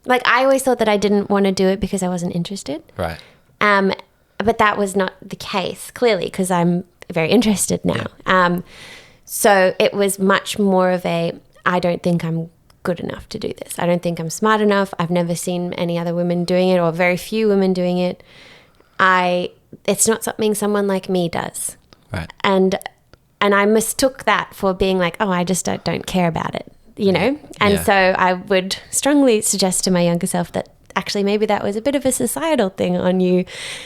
like I always thought that I didn't want to do it because I wasn't interested. Right. But that was not the case, clearly, because I'm very interested now. Yeah. So it was much more of I don't think I'm good enough to do this. I don't think I'm smart enough. I've never seen any other women doing it, or very few women doing it. It's not something someone like me does. Right. And I mistook that for being like, oh, I just don't care about it, you know? And so I would strongly suggest to my younger self that actually maybe that was a bit of a societal thing on you,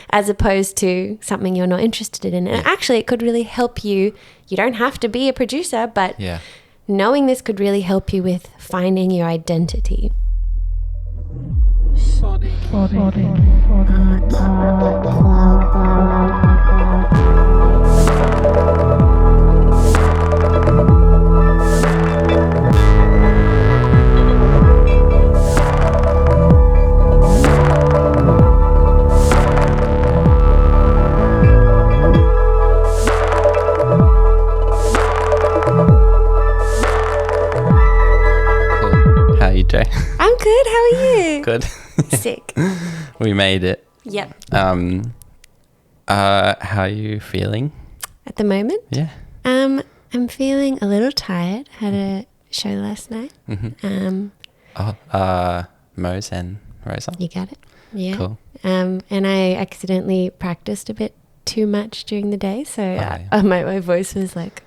as opposed to something you're not interested in. And actually it could really help you. You don't have to be a producer, but knowing this could really help you with finding your identity. How are you, Jay? I'm good. How are you? Good. Sick. We made it. Yep. How are you feeling? At the moment? Yeah. I'm feeling a little tired. Had a show last night. Mm-hmm. Mose and Rosa. You got it. Yeah. Cool. And I accidentally practiced a bit too much during the day, so my voice was like,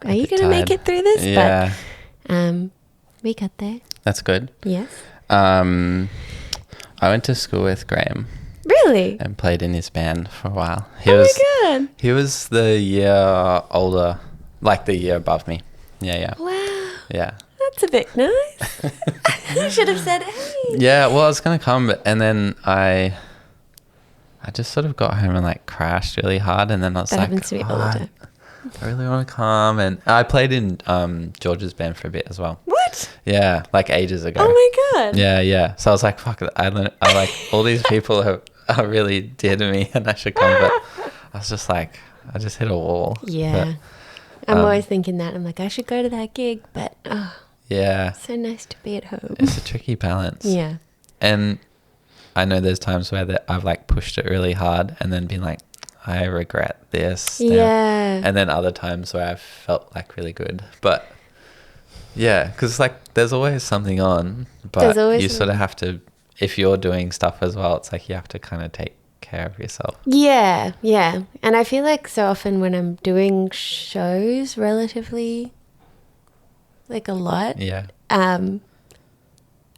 "Are you going to make it through this?" Yeah. But we got there. That's good. Yes. I went to school with Graham. Really? And played in his band for a while. My God. He was the year older, like the year above me. Yeah. Wow. Yeah. That's a bit nice. You should have said, hey. Yeah, well, I was going to come, and then I just sort of got home and like crashed really hard, and then I was that like, happens to me all the time. I really want to come. And I played in George's band for a bit as well. What? Yeah, like ages ago. Oh my God. Yeah. So I was like, fuck it. I like all these people are really dear to me and I should come, but I was just like, I just hit a wall. Yeah. But, I'm always thinking that. I'm like, I should go to that gig, but yeah, so nice to be at home. It's a tricky balance. Yeah. And I know there's times where I've like pushed it really hard and then been like, I regret this. Yeah. And then other times where I've felt like really good. But yeah, because like there's always something on, but you sort of have to, if you're doing stuff as well, it's like you have to kind of take care of yourself. Yeah. And I feel like so often when I'm doing shows relatively like a lot,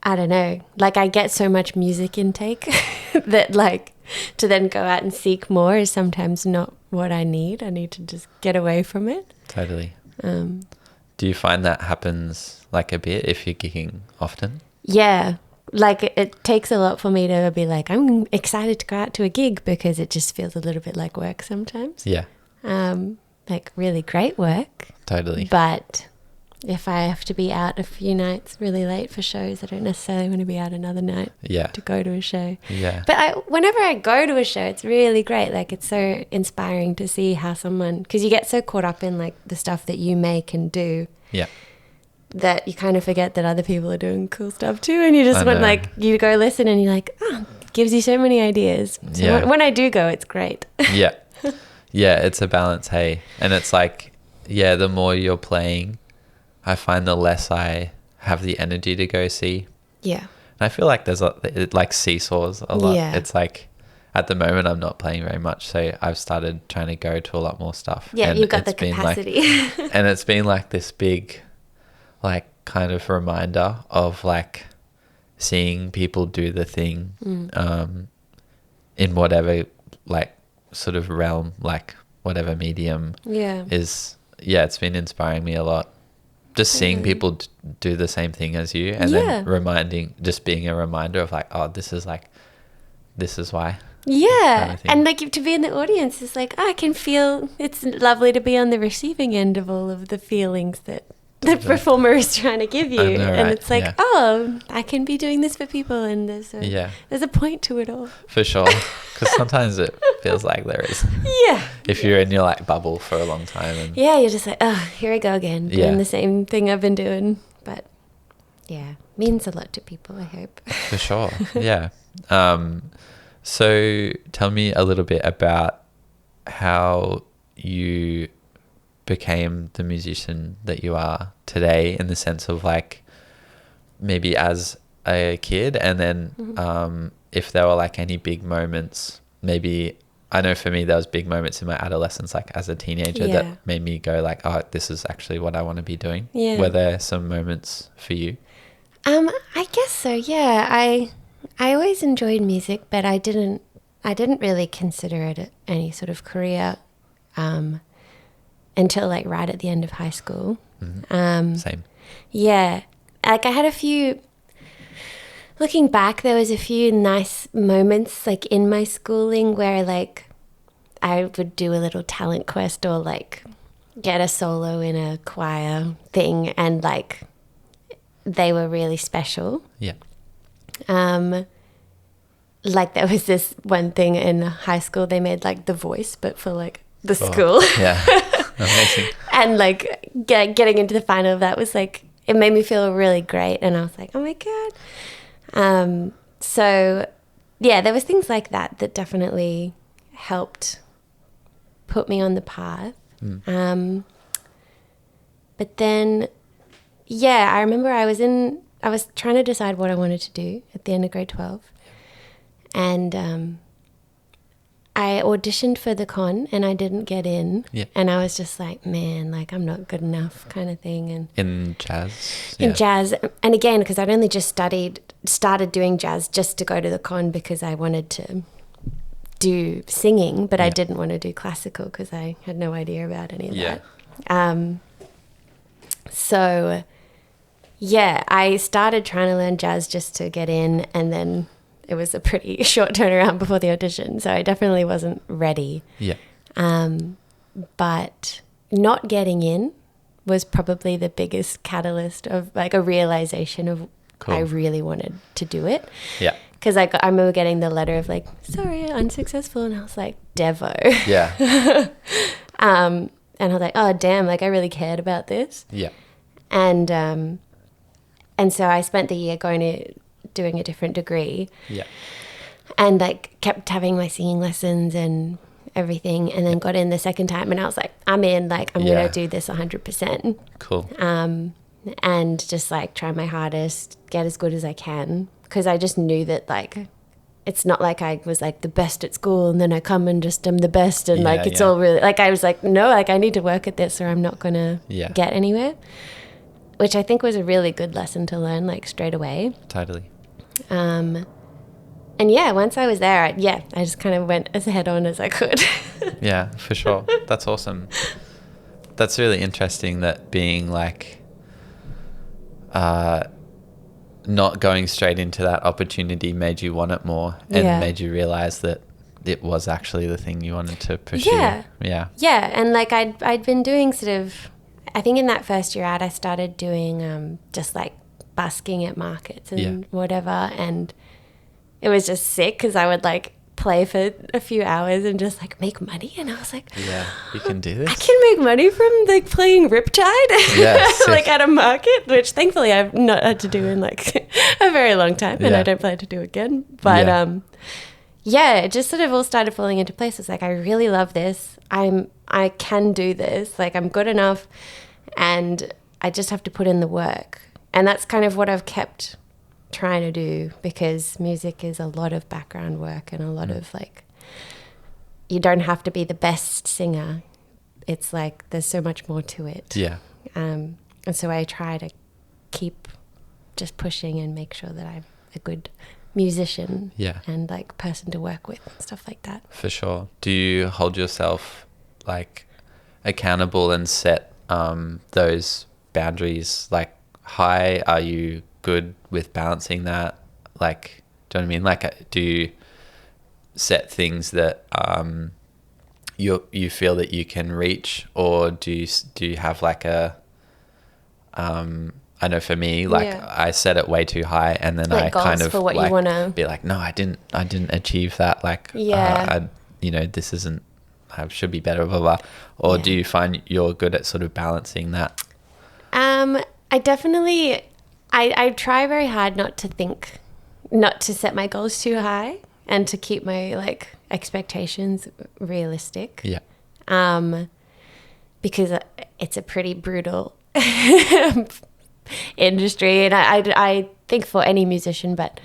I don't know, like I get so much music intake that like to then go out and seek more is sometimes not what I need. I need to just get away from it. Totally. Do you find that happens like a bit if you're gigging often? Yeah. Like it takes a lot for me to be like, I'm excited to go out to a gig because it just feels a little bit like work sometimes. Yeah. Like really great work. Totally. But if I have to be out a few nights really late for shows, I don't necessarily want to be out another night to go to a show. Yeah. But whenever I go to a show, it's really great. Like it's so inspiring to see how someone, because you get so caught up in like the stuff that you make and do. Yeah. That you kind of forget that other people are doing cool stuff too. And you just want like, you go listen and you're like, it gives you so many ideas. So when I do go, it's great. Yeah. Yeah. It's a balance. Hey. And it's like, the more you're playing, I find the less I have the energy to go see. Yeah. And I feel like it like seesaws a lot. Yeah. It's like at the moment I'm not playing very much, so I've started trying to go to a lot more stuff. Yeah, you've got the capacity. And it's been like this big like kind of reminder of like seeing people do the thing in whatever like sort of realm, like whatever medium is. Yeah, it's been inspiring me a lot. Just seeing people do the same thing as you, and then just being a reminder of like, oh, this is why. Yeah. Kind of and like to be in the audience is like, I can feel, it's lovely to be on the receiving end of all of the feelings that the performer is trying to give you. And it's like, I can be doing this for people, and there's a point to it all. For sure. Because sometimes it feels like there is. Yeah. If you're in your like bubble for a long time. And you're just like, here I go again. Doing the same thing I've been doing. But means a lot to people, I hope. For sure. Yeah. So tell me a little bit about how you became the musician that you are today, in the sense of like maybe as a kid, and then if there were like any big moments. Maybe I know for me there was big moments in my adolescence, like as a teenager, that made me go like, oh, this is actually what I want to be doing. Were there some moments for you? I guess so. Yeah, I always enjoyed music, but I didn't really consider it any sort of career until like right at the end of high school. Same. Yeah, like I had a few. Looking back, there was a few nice moments like in my schooling where like I would do a little talent quest or like get a solo in a choir thing, and like they were really special. Yeah. Like there was this one thing in high school, they made like The Voice, but for like the school. Yeah. Amazing. And like getting into the final of that was like, it made me feel really great. And I was like, oh my God. So yeah, there was things like that that definitely helped put me on the path. But then, yeah, I remember I was trying to decide what I wanted to do at the end of grade 12. And I auditioned for the con and I didn't get in. Yeah. And I was just like, man, like I'm not good enough kind of thing. And in jazz? In jazz. And again, because I'd only just started doing jazz just to go to the con because I wanted to do singing, but I didn't want to do classical because I had no idea about any of that. So, yeah, I started trying to learn jazz just to get in, and then it was a pretty short turnaround before the audition, so I definitely wasn't ready. Yeah. But not getting in was probably the biggest catalyst of like a realization of I really wanted to do it. Yeah. Because I remember getting the letter of like, sorry, unsuccessful, and I was like, Devo. Yeah. And I was like, oh damn, like I really cared about this. Yeah. And so I spent the year doing a different degree. Yeah. And like kept having my singing lessons and everything, and then got in the second time, and I was like, I'm in, like I'm gonna do this 100%. Cool. And just like try my hardest, get as good as I can, because I just knew that like it's not like I was like the best at school and then I come and just am the best and like it's all really like I was like, no, like I need to work at this or I'm not gonna get anywhere, which I think was a really good lesson to learn like straight away. Totally. And yeah, once I was there, I just kind of went as head on as I could. Yeah, for sure. That's awesome. That's really interesting that being like not going straight into that opportunity made you want it more and made you realize that it was actually the thing you wanted to pursue. Yeah, and like I'd been doing sort of, I think in that first year out I started doing just like busking at markets and whatever, and it was just sick because I would like play for a few hours and just like make money, and I was like, yeah, you can do this. I can make money from like playing Riptide like at a market, which thankfully I've not had to do in like a very long time, and I don't plan to do again, but it just sort of all started falling into place. It's like, I really love this, I can do this, like I'm good enough, and I just have to put in the work. And that's kind of what I've kept trying to do, because music is a lot of background work and a lot of like, you don't have to be the best singer. It's like there's so much more to it. Yeah. And so I try to keep just pushing and make sure that I'm a good musician and like person to work with and stuff like that. For sure. Do you hold yourself like accountable and set those boundaries like high? Are you good with balancing that? Like, do you know what I mean? Like, do you set things that you feel that you can reach, or do you have like a I know for me, like I set it way too high, and then like I kind of what like you wanna... be like, no, I didn't achieve that. Like, this isn't. I should be better, blah blah. Or do you find you're good at sort of balancing that? I definitely. I try very hard not to set my goals too high and to keep my like expectations realistic. Yeah. Because it's a pretty brutal industry, and I think for any musician, but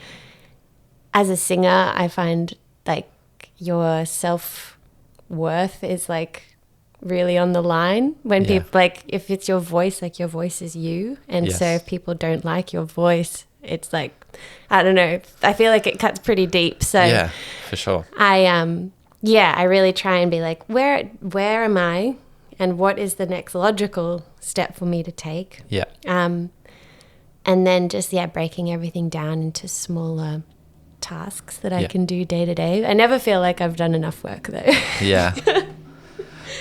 as a singer, I find like your self-worth is like really on the line when people like, if it's your voice, like your voice is you, and so if people don't like your voice, it's like, I don't know, I feel like it cuts pretty deep. So yeah, for sure. I really try and be like, where am I, and what is the next logical step for me to take? Yeah. And then just breaking everything down into smaller tasks that I can do day to day. I never feel like I've done enough work though. Yeah.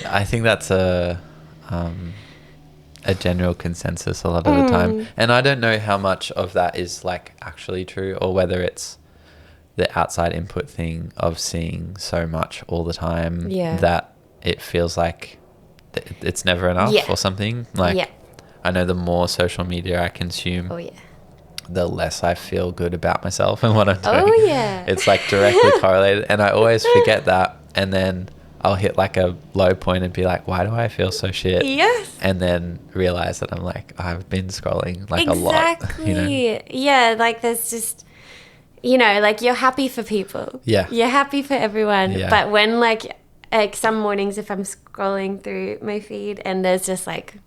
I think that's a general consensus a lot of the time. And I don't know how much of that is like actually true, or whether it's the outside input thing of seeing so much all the time that it feels like it's never enough or something. Like, I know the more social media I consume, the less I feel good about myself and what I'm doing. It's like directly correlated, and I always forget that, and then I'll hit like a low point and be like, why do I feel so shit? Yes. And then realize that I'm like, I've been scrolling like a lot. You know? Yeah, like there's just, you know, like you're happy for people. Yeah. You're happy for everyone. Yeah. But when like some mornings if I'm scrolling through my feed and there's just like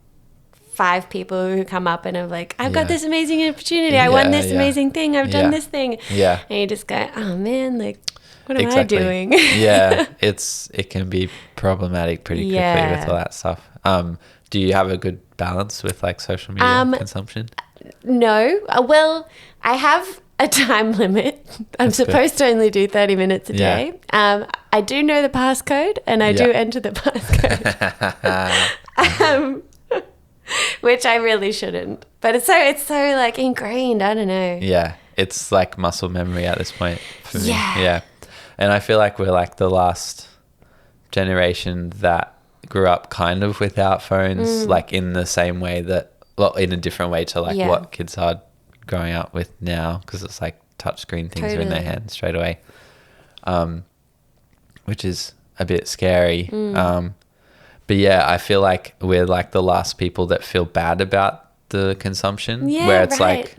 5 people who come up and I'm like, I've got this amazing opportunity. I won this amazing thing. I've done this thing. Yeah. And you just go, oh man, like, what am I doing? Yeah. It can be problematic pretty quickly with all that stuff. Do you have a good balance with like social media consumption? No. Well, I have a time limit. I'm supposed to only do 30 minutes a day. I do know the passcode, and I do enter the passcode. Which I really shouldn't. But it's so like ingrained. I don't know. Yeah. It's like muscle memory at this point for me. Yeah. And I feel like we're like the last generation that grew up kind of without phones, like in the same way that, well, in a different way to like what kids are growing up with now, because it's like touchscreen things are in their hands straight away, which is a bit scary. But yeah, I feel like we're like the last people that feel bad about the consumption, where it's like,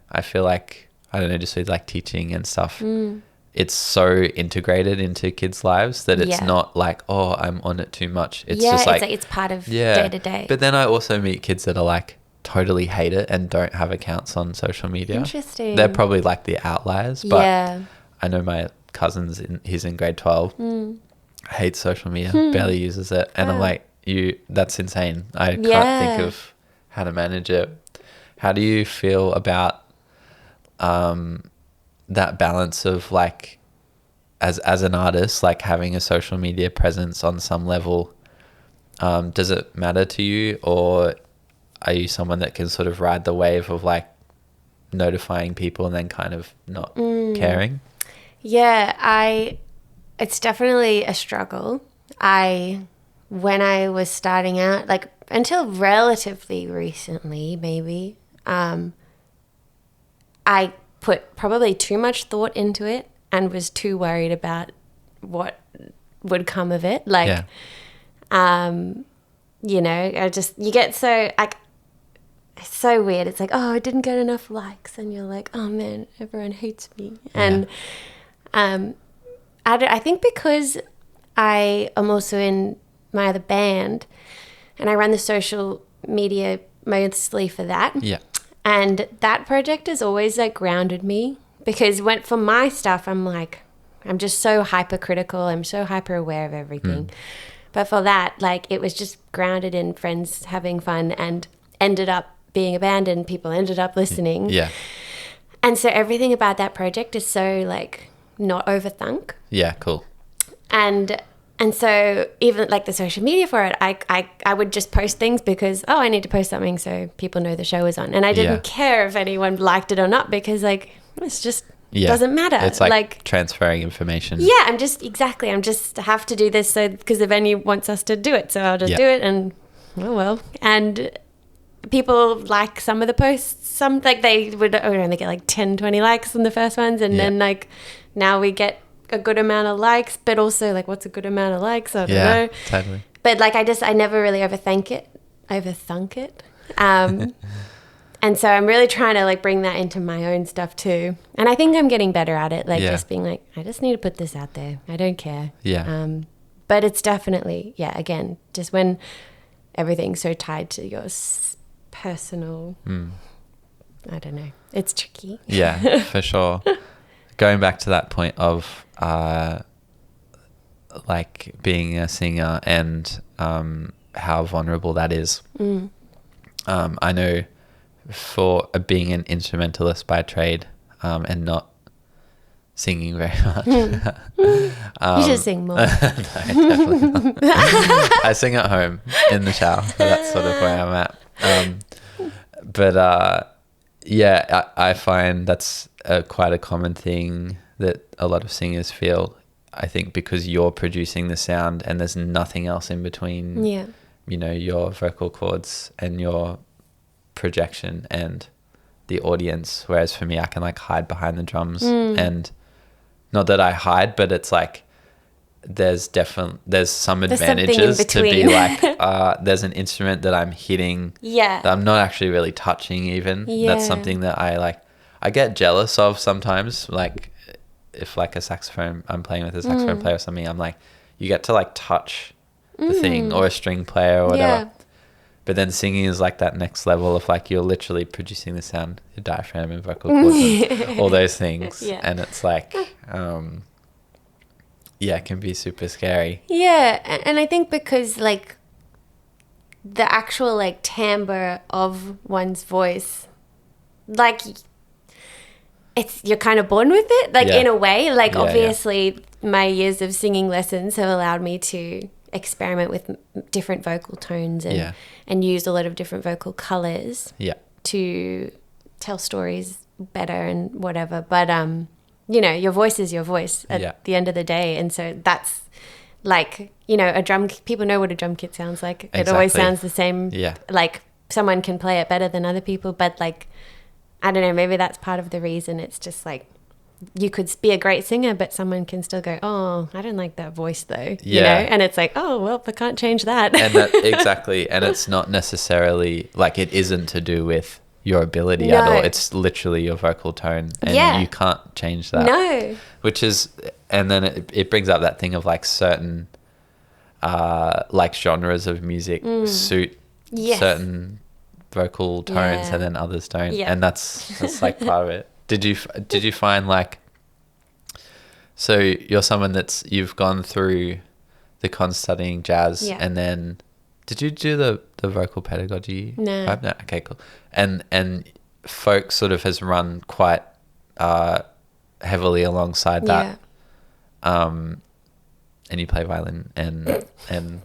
I feel like, I don't know, just with like teaching and stuff, it's so integrated into kids' lives that it's not like, oh, I'm on it too much. It's just like, it's part of day to day. But then I also meet kids that are like totally hate it and don't have accounts on social media. Interesting. They're probably like the outliers, but I know my cousin's he's in grade 12, hates social media, barely uses it, and I'm like, that's insane. I can't think of how to manage it. How do you feel about that balance of like, as an artist, like having a social media presence on some level? Does it matter to you, or are you someone that can sort of ride the wave of like notifying people and then kind of not caring? Yeah, it's definitely a struggle. When I was starting out, like until relatively recently, maybe, I put probably too much thought into it and was too worried about what would come of it. Like, you know, you get so, like, it's so weird. It's like, oh, I didn't get enough likes. And you're like, oh man, everyone hates me. And I think because I am also in my other band and I run the social media mostly for that. Yeah. And that project has always like grounded me, because for my stuff, I'm like, I'm just so hypercritical. I'm so hyper aware of everything. But for that, like, it was just grounded in friends having fun and ended up being a band, and people ended up listening. Yeah. And so everything about that project is so like not overthunk. Yeah, cool. And so even like the social media for it, I would just post things because, I need to post something so people know the show is on. And I didn't care if anyone liked it or not, because like, it's just doesn't matter. It's like transferring information. Yeah, I'm just have to do this because the venue wants us to do it. So I'll just do it, and oh well. And people like some of the posts. Some like they would only get like 10, 20 likes on the first ones, and then like now we get a good amount of likes, but also like what's a good amount of likes? I don't know. Totally. But like I never really overthunk it. And so I'm really trying to like bring that into my own stuff too. And I think I'm getting better at it. Like just being like, I just need to put this out there. I don't care. Yeah. But it's definitely, again, just when everything's so tied to your personal, I don't know. It's tricky. Yeah, for sure. Going back to that point of like being a singer and how vulnerable that is. I know for being an instrumentalist by trade and not singing very much. You should sing more. No, definitely not. I sing at home in the shower. That's sort of where I'm at. But I find that's quite a common thing that a lot of singers feel. I think because you're producing the sound and there's nothing else in between. Yeah. You know, your vocal cords and your projection and the audience. Whereas for me, I can like hide behind the drums and not that I hide, but it's like there's some advantages to be like there's an instrument that I'm hitting that I'm not actually really touching even. That's something that I get jealous of sometimes. Like if like a saxophone, I'm playing with a saxophone player or something, I'm like, you get to like touch the thing, or a string player or whatever. But then singing is like that next level of like you're literally producing the sound, your diaphragm and vocal cords and all those things. And it's like it can be super scary. And I think because like the actual like timbre of one's voice, like you're kind of born with it, like in a way. Like obviously my years of singing lessons have allowed me to experiment with different vocal tones and use a lot of different vocal colors to tell stories better and whatever. But you know, your voice is your voice at the end of the day, and so that's like, you know, people know what a drum kit sounds like. It always sounds the same. Like someone can play it better than other people, but like I don't know, maybe that's part of the reason. It's just like you could be a great singer, but someone can still go, oh, I don't like that voice though. You know? And it's like, oh, well, I can't change that. And exactly. And it's not necessarily like it isn't to do with your ability at all. It's literally your vocal tone, and you can't change that. No. Which is, and then it brings up that thing of like certain like genres of music suit certain vocal tones and then others don't. And that's like part of it. Did you find like, so you're someone you've gone through the con studying jazz and then did you do the vocal pedagogy? No. No. Okay, cool. And folk sort of has run quite heavily alongside that. And you play violin and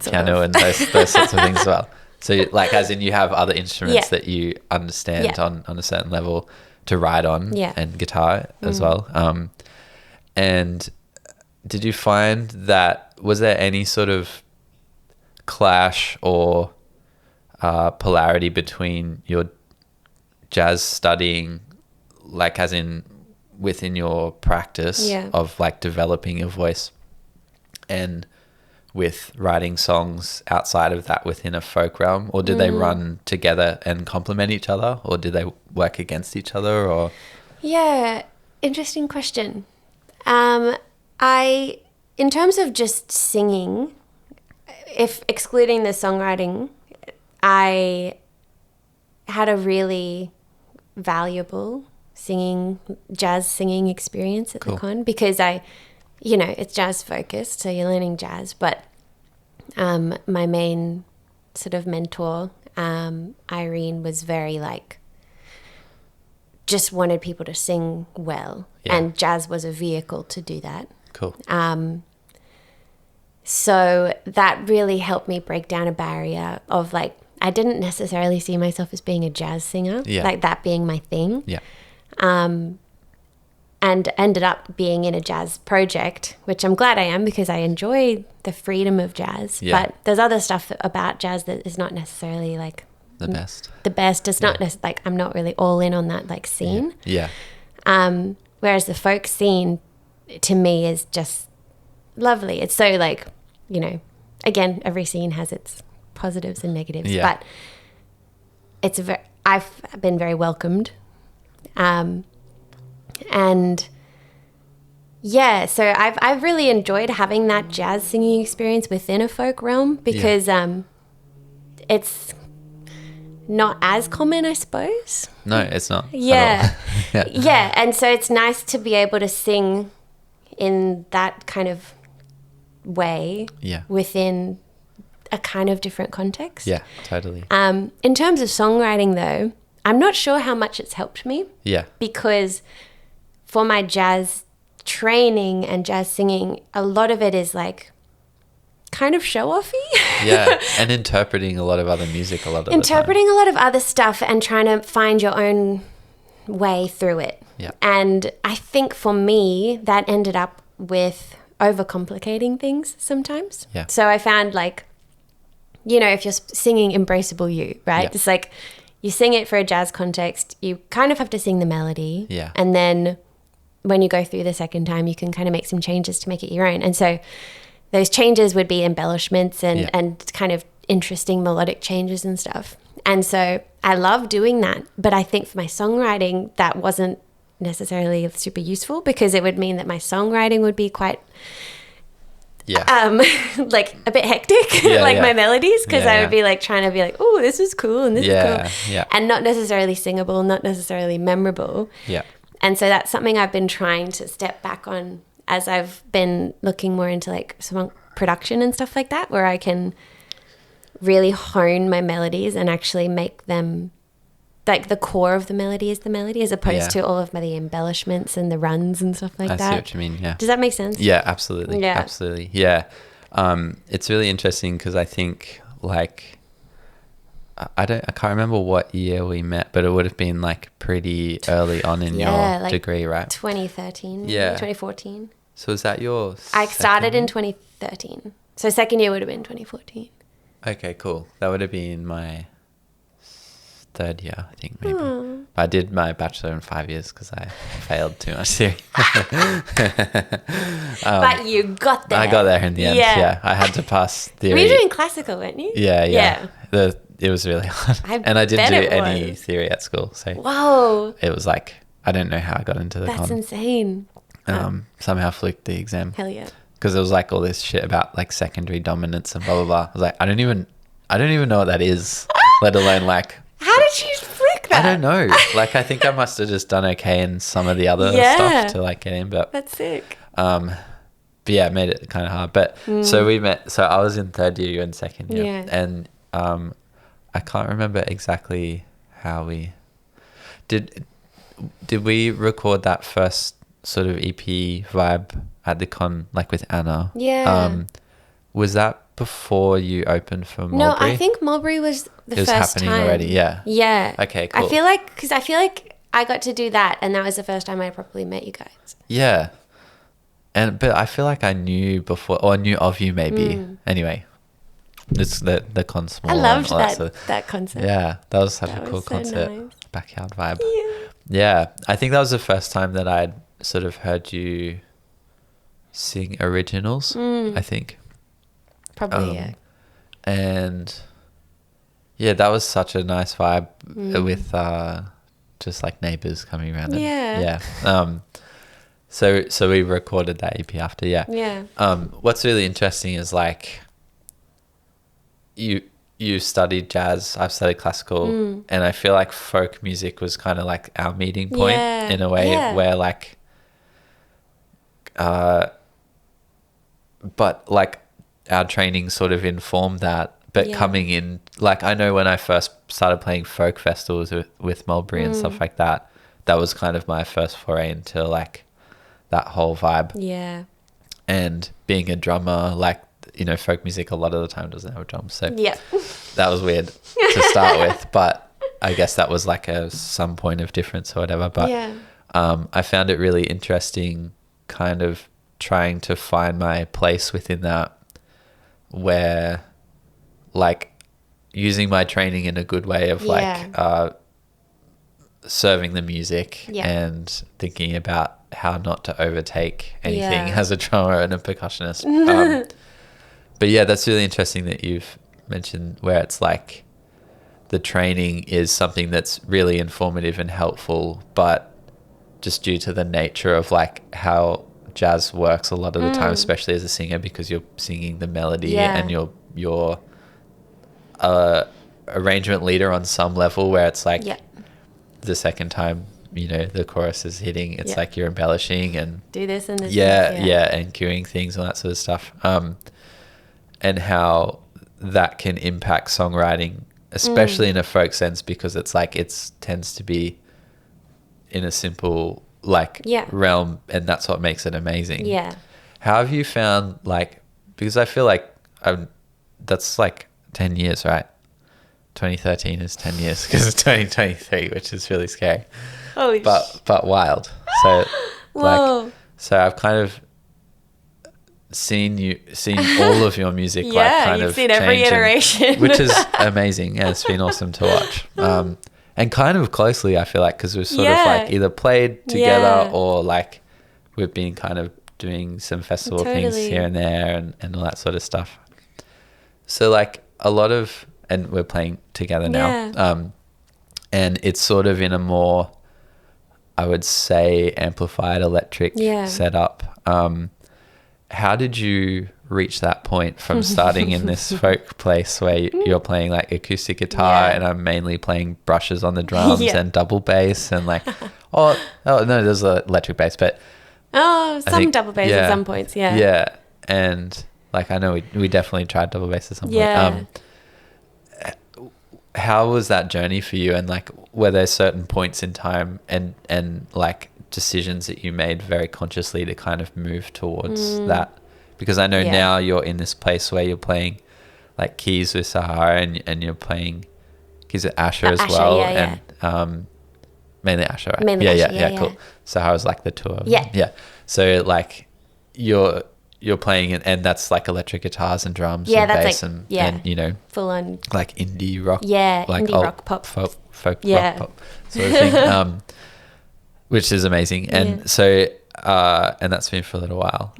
piano and those sorts of things as well. So like as in you have other instruments that you understand on a certain level to write on and guitar as well. And did you find that, was there any sort of clash or polarity between your jazz studying, like as in within your practice of like developing your voice, and with writing songs outside of that within a folk realm, or did they run together and complement each other, or did they work against each other? Or interesting question. In terms of just singing, if excluding the songwriting, I had a really valuable jazz singing experience at the con, because you know, it's jazz focused, so you're learning jazz, but my main sort of mentor, Irene, was very like, just wanted people to sing well, and jazz was a vehicle to do that. Cool. So that really helped me break down a barrier of like, I didn't necessarily see myself as being a jazz singer, like that being my thing. And ended up being in a jazz project, which I'm glad I am, because I enjoy the freedom of jazz. But there's other stuff about jazz that is not necessarily like the best. The best. It's not like I'm not really all in on that like scene. Yeah. Whereas the folk scene to me is just lovely. It's so like, you know, again, every scene has its positives and negatives, but I've been very welcomed. And yeah, so I've really enjoyed having that jazz singing experience within a folk realm because it's not as common, I suppose. No, it's not. Yeah. At all. Yeah. And so it's nice to be able to sing in that kind of way within a kind of different context. Yeah, totally. In terms of songwriting, though, I'm not sure how much it's helped me. Yeah. Because for my jazz training and jazz singing, a lot of it is like kind of show-offy. Yeah, and interpreting a lot of other music a lot of the time. Interpreting a lot of other stuff and trying to find your own way through it. Yeah. And I think for me, that ended up with overcomplicating things sometimes. Yeah. So I found like, you know, if you're singing Embraceable You, right? Yeah. It's like you sing it for a jazz context, you kind of have to sing the melody. Yeah. And then when you go through the second time, you can kind of make some changes to make it your own. And so those changes would be embellishments and kind of interesting melodic changes and stuff. And so I love doing that. But I think for my songwriting, that wasn't necessarily super useful because it would mean that my songwriting would be quite like a bit hectic, my melodies, because I would be like trying to be like, oh, this is cool and this is cool. And not necessarily singable, not necessarily memorable. Yeah. And so that's something I've been trying to step back on as I've been looking more into like song production and stuff like that, where I can really hone my melodies and actually make them like the core of the melody is the melody as opposed to all of the embellishments and the runs and stuff like that. I see what you mean, yeah. Does that make sense? Yeah, absolutely. Yeah. Absolutely. Yeah. It's really interesting because I think like I can't remember what year we met, but it would have been like pretty early on in your like degree, right? 2013, 2014. So is that your I started in 2013. So second year would have been 2014. Okay, cool. That would have been my third year, I think, maybe. I did my bachelor in 5 years because I failed too much theory. But you got there. I got there in the end, yeah. I had to pass theory. Were you doing classical, weren't you? Yeah. It was really hard. And I didn't do any theory at school. So whoa. It was like, I don't know how I got into the That's insane. Somehow fluked the exam. Hell yeah. Because it was like all this shit about like secondary dominance and blah, blah, blah. I was like, I don't even know what that is, let alone like... How did you flick that? I don't know. Like, I think I must have just done okay in some of the other stuff to like get in, but... That's sick. But yeah, it made it kind of hard. But so we met, so I was in third year, you were in second year. Yeah. And I can't remember exactly how we... Did we record that first sort of EP vibe at the con, like with Anna? Yeah. Was that before you opened for Mulberry? No, I think Mulberry was the first time. It was happening already, yeah. Yeah. Okay, cool. I feel like I got to do that and that was the first time I properly met you guys. Yeah. But I feel like I knew before, or I knew of you maybe. Anyway, it's the con small. I loved that concept. Yeah, that was such a cool so concept. nice. Backyard vibe. Yeah. I think that was the first time that I'd sort of heard you sing originals, I think. Probably, yeah. And yeah, that was such a nice vibe with just like neighbors coming around. Yeah. So we recorded that EP after, Yeah. What's really interesting is like you studied jazz, I've studied classical, and I feel like folk music was kind of like our meeting point in a way where like but like our training sort of informed that, but coming in, like I know when I first started playing folk festivals with Mulberry and stuff like that, that was kind of my first foray into like that whole vibe. Yeah. And being a drummer, like, you know, folk music a lot of the time doesn't have a drum, so that was weird to start with, but I guess that was like some point of difference or whatever. But I found it really interesting kind of trying to find my place within that, where like using my training in a good way of like serving the music and thinking about how not to overtake anything as a drummer and a percussionist. But yeah, that's really interesting that you've mentioned where it's like the training is something that's really informative and helpful, but just due to the nature of like how jazz works a lot of the time, especially as a singer, because you're singing the melody and you're arrangement leader on some level where it's like the second time, you know, the chorus is hitting, it's like you're embellishing and do this and this. And cueing things and that sort of stuff. And how that can impact songwriting, especially in a folk sense, because it's like tends to be in a simple like realm, and that's what makes it amazing. How have you found, like, because I feel like that's like 10 years, right? 2013 is 10 years because it's 2023, which is really scary. Holy but wild. So like, so I've kind of seen all of your music like kind you've of seen every iteration, which is amazing, and it's been awesome to watch. And kind of closely, I feel like, because we've sort of like either played together or like we've been kind of doing some festival things here and there and all that sort of stuff. So like a lot of, and we're playing together now, and it's sort of in a more, I would say, amplified electric setup. How did you reach that point from starting in this folk place where you're playing like acoustic guitar and I'm mainly playing brushes on the drums and double bass and like, oh no, there's an electric bass, but some double bass at some points, and like I know we definitely tried double bass at some point. How was that journey for you, and like were there certain points in time and like decisions that you made very consciously to kind of move towards that? Because I know now you're in this place where you're playing like keys with Sahara and you're playing keys with Asher as well, and mainly Asher, right? Mainly Asher, cool. Sahara's like the tour. So like you're playing and that's like electric guitars and drums and bass like, and you know, full on like indie rock, like indie rock pop, folk rock pop sort of thing, which is amazing. And so and that's been for a little while.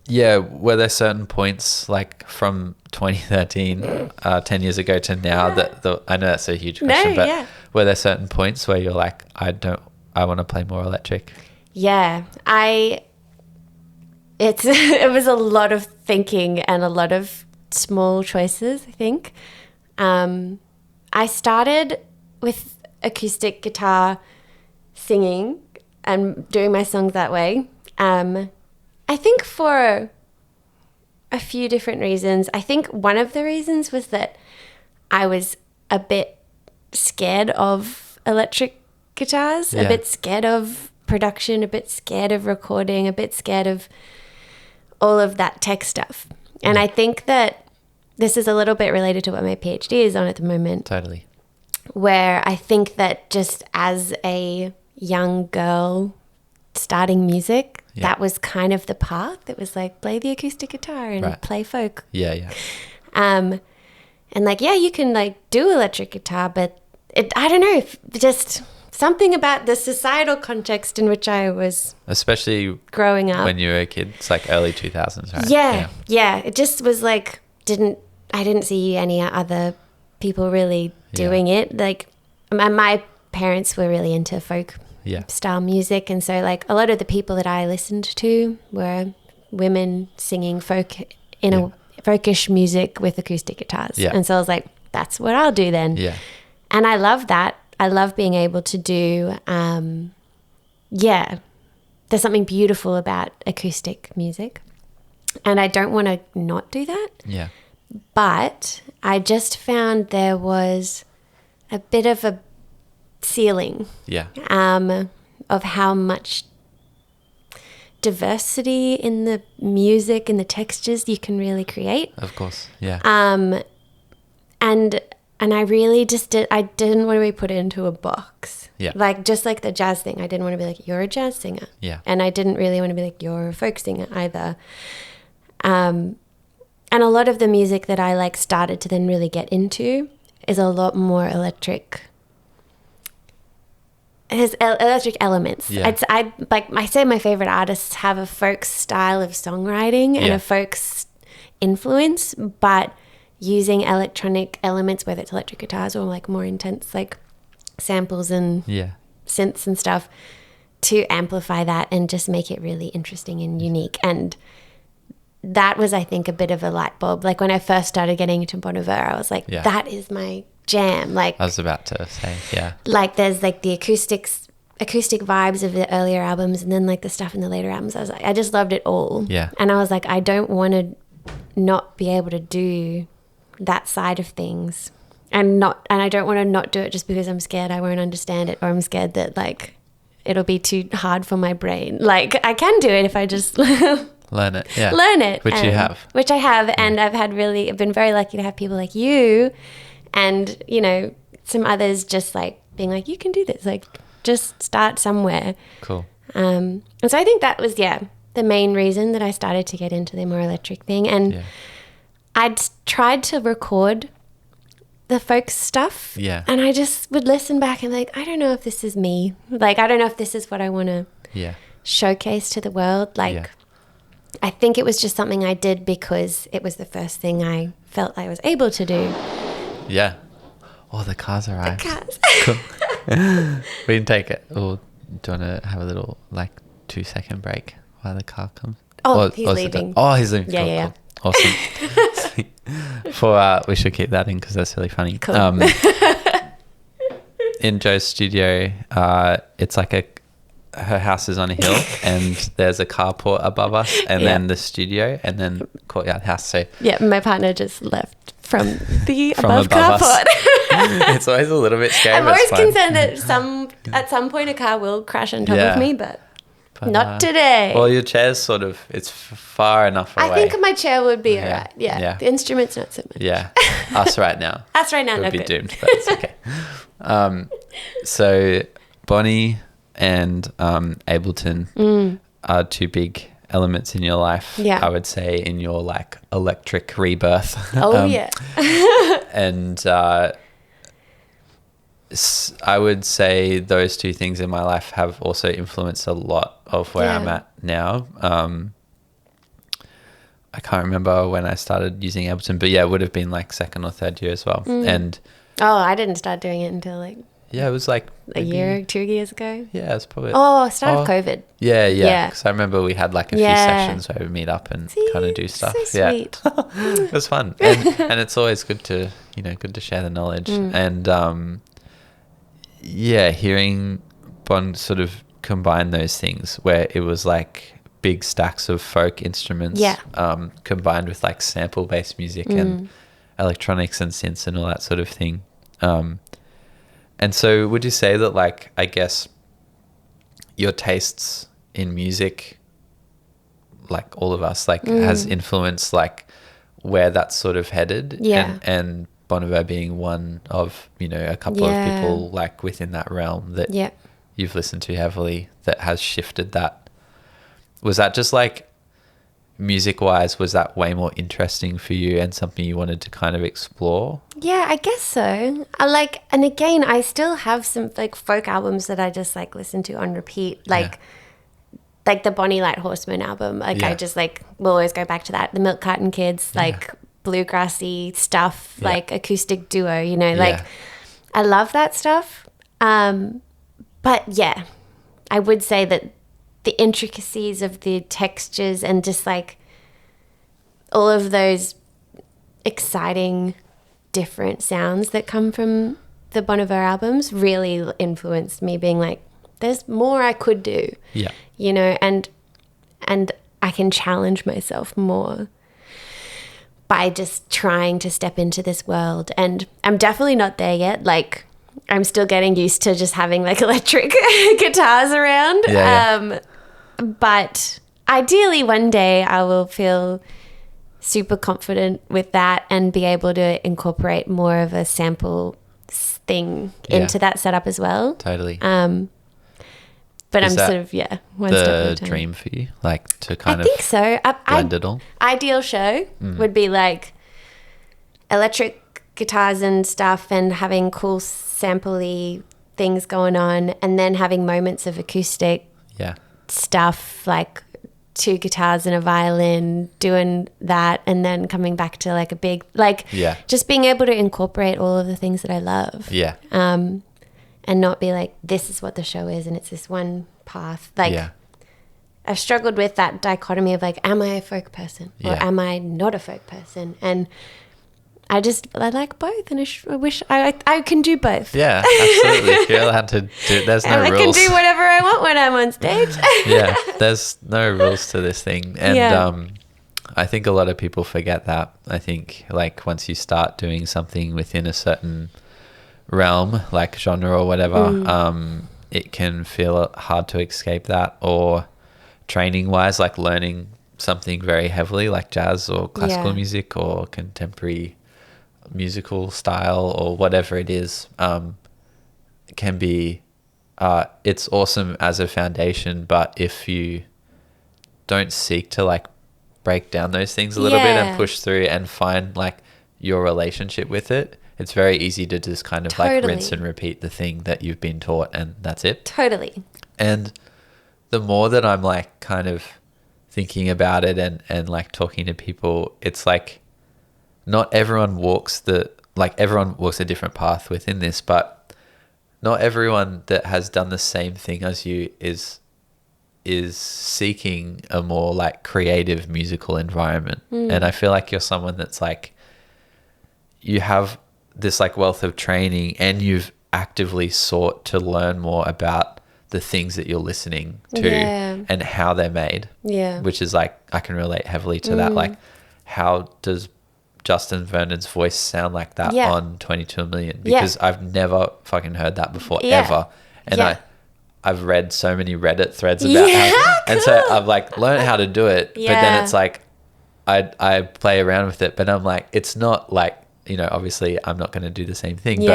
Were there certain points like from 2013 10 years ago to now that I know that's a huge question, but were there certain points where you're like, I want to play more electric? It was a lot of thinking and a lot of small choices, I think. I started with acoustic guitar singing and doing my songs that way. I think for a few different reasons. I think one of the reasons was that I was a bit scared of electric guitars, a bit scared of production, a bit scared of recording, a bit scared of all of that tech stuff. And I think that this is a little bit related to what my PhD is on at the moment. Totally. Where I think that just as a young girl starting music, that was kind of the path. It was like, play the acoustic guitar and play folk. And like, you can like do electric guitar, but I don't know, just something about the societal context in which I was, especially growing up when you were a kid. It's like early 2000s, right? Yeah. It just was like, I didn't see any other people really doing it. Like my parents were really into folk style music, and so like a lot of the people that I listened to were women singing folk in a folkish music with acoustic guitars. And so I was like, that's what I'll do then. And I love that. I love being able to do there's something beautiful about acoustic music, and I don't want to not do that. But I just found there was a bit of a ceiling of how much diversity in the music and the textures you can really create. Of course, And I really just I didn't want to be put into a box. Like, just like the jazz thing, I didn't want to be like, you're a jazz singer. And I didn't really want to be like, you're a folk singer either. And And a lot of the music that I like started to then really get into is a lot more electric. It has electric elements. Yeah. I say my favorite artists have a folk style of songwriting and a folk influence, but using electronic elements, whether it's electric guitars or like more intense like samples and synths and stuff, to amplify that and just make it really interesting and unique. And that was, I think, a bit of a light bulb. Like when I first started getting into Bon Iver, I was like, that is my jam. Like I was about to say, like there's like the acoustic vibes of the earlier albums, and then like the stuff in the later albums. I was like, I just loved it all. Yeah. And I was like, I don't want to not be able to do that side of things, and I don't want to not do it just because I'm scared I won't understand it, or I'm scared that like it'll be too hard for my brain. Like I can do it if I just learn it. Yeah. Learn it. Which you have. Which I have. And I've been very lucky to have people like you and, you know, some others just like being like, you can do this. Like just start somewhere. Cool. And so I think that was, the main reason that I started to get into the more electric thing. And I'd tried to record the folk stuff. Yeah. And I just would listen back and like, I don't know if this is me. Like, I don't know if this is what I want to showcase to the world. Like, I think it was just something I did because it was the first thing I felt I was able to do. Yeah. Oh, the cars arrived. The cars. Cool. We can take it. Or do you want to have a little, like, 2-second break while the car comes? Oh, he's leaving. He's leaving. Yeah, cool. Awesome. We should keep that in because that's really funny. Cool. In Jo's studio, it's like her house is on a hill and there's a carport above us and then the studio and then courtyard house. So my partner just left from the above carport. It's always a little bit scary. I'm always concerned that at some point a car will crash on top of me, but not today. Well, your chair's it's far enough away. I think my chair would be all right. Yeah. The instruments, not so much. Yeah. Us right now. Would be doomed, but it's okay. So Bonnie and Ableton are two big elements in your life. I would say in your like electric rebirth. And I would say those two things in my life have also influenced a lot of where I'm at now. I can't remember when I started using Ableton, but it would have been like second or third year as well. And I didn't start doing it until like it was like a year, 2 years ago. Yeah, it was probably start of COVID. Yeah. Because I remember we had like a few sessions where we meet up and kind of do stuff. So sweet. It was fun, and it's always good to share the knowledge and hearing Bon sort of combine those things where it was like big stacks of folk instruments combined with like sample based music and electronics and synths and all that sort of thing. And so would you say that like, I guess your tastes in music, like all of us, like has influenced like where that's sort of headed and Bon Iver being one of, a couple of people like within that realm that you've listened to heavily that has shifted that. Was that just like music wise, was that way more interesting for you and something you wanted to kind of explore? Yeah, I guess so. And again, I still have some like folk albums that I just like listen to on repeat, like the Bonnie Light Horseman album. Like I just like will always go back to that. The Milk Carton Kids, like bluegrassy stuff, like acoustic duo, like I love that stuff. But I would say that the intricacies of the textures and just like all of those exciting different sounds that come from the Bon Iver albums really influenced me being like, there's more I could do, and I can challenge myself more by just trying to step into this world. And I'm definitely not there yet. Like I'm still getting used to just having like electric guitars around. But ideally one day I will feel super confident with that and be able to incorporate more of a sample thing into that setup as well. Totally. But Is I'm that sort of, one step at a the time. dream for you, like to kind I of think so. blend it all? Ideal show would be like electric guitars and stuff and having cool sampley things going on, and then having moments of acoustic stuff, like 2 guitars and a violin, doing that, and then coming back to like a big, like just being able to incorporate all of the things that I love. And not be like, this is what the show is and it's this one path. Like I've struggled with that dichotomy of like, am I a folk person or am I not a folk person? And I like both, and I wish I can do both. Yeah, absolutely. You're allowed to do. There's no rules. I can do whatever I want when I'm on stage. There's no rules to this thing, and I think a lot of people forget that. I think like once you start doing something within a certain realm, like genre or whatever, it can feel hard to escape that. Or training wise, like learning something very heavily, like jazz or classical music or contemporary musical style or whatever it is, can be it's awesome as a foundation, but if you don't seek to like break down those things a little bit and push through and find like your relationship with it, it's very easy to just kind of like rinse and repeat the thing that you've been taught, and that's it. And the more that I'm like kind of thinking about it and like talking to people, it's like not everyone walks everyone walks a different path within this, but not everyone that has done the same thing as you is seeking a more like creative musical environment. And I feel like you're someone that's like, you have this like wealth of training and you've actively sought to learn more about the things that you're listening to and how they're made, which is like, I can relate heavily to that. Like, how does Justin Vernon's voice sound like that on 22 Million? Because I've never fucking heard that before ever. And I've read so many Reddit threads about how, and so I've like learned how to do it, but then it's like I play around with it, but I'm like, it's not like, you know, obviously I'm not going to do the same thing,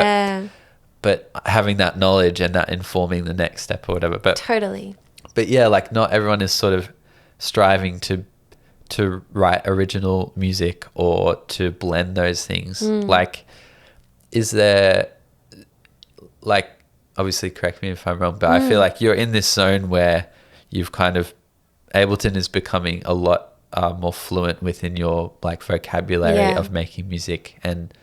but having that knowledge and that informing the next step or whatever. But but like not everyone is sort of striving to write original music or to blend those things. Like, is there, like, obviously correct me if I'm wrong, but I feel like you're in this zone where you've kind of, Ableton is becoming a lot more fluent within your like vocabulary of making music, and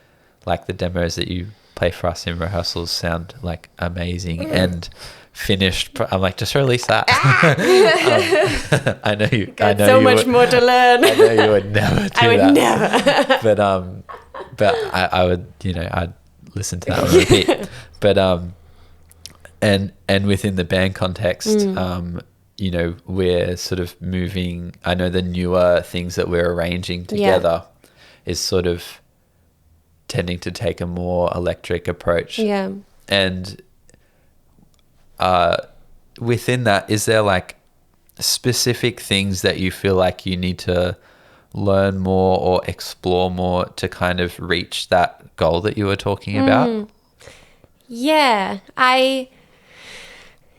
like the demos that you play for us in rehearsals sound like amazing and finished. I'm like, just release that. I know you got so much more to learn. I know you would never do that. I would never. But I would, you know, I'd listen to that on repeat. But and within the band context, you know, we're sort of moving. I know the newer things that we're arranging together is sort of tending to take a more electric approach. And within that, is there like specific things that you feel like you need to learn more or explore more to kind of reach that goal that you were talking about?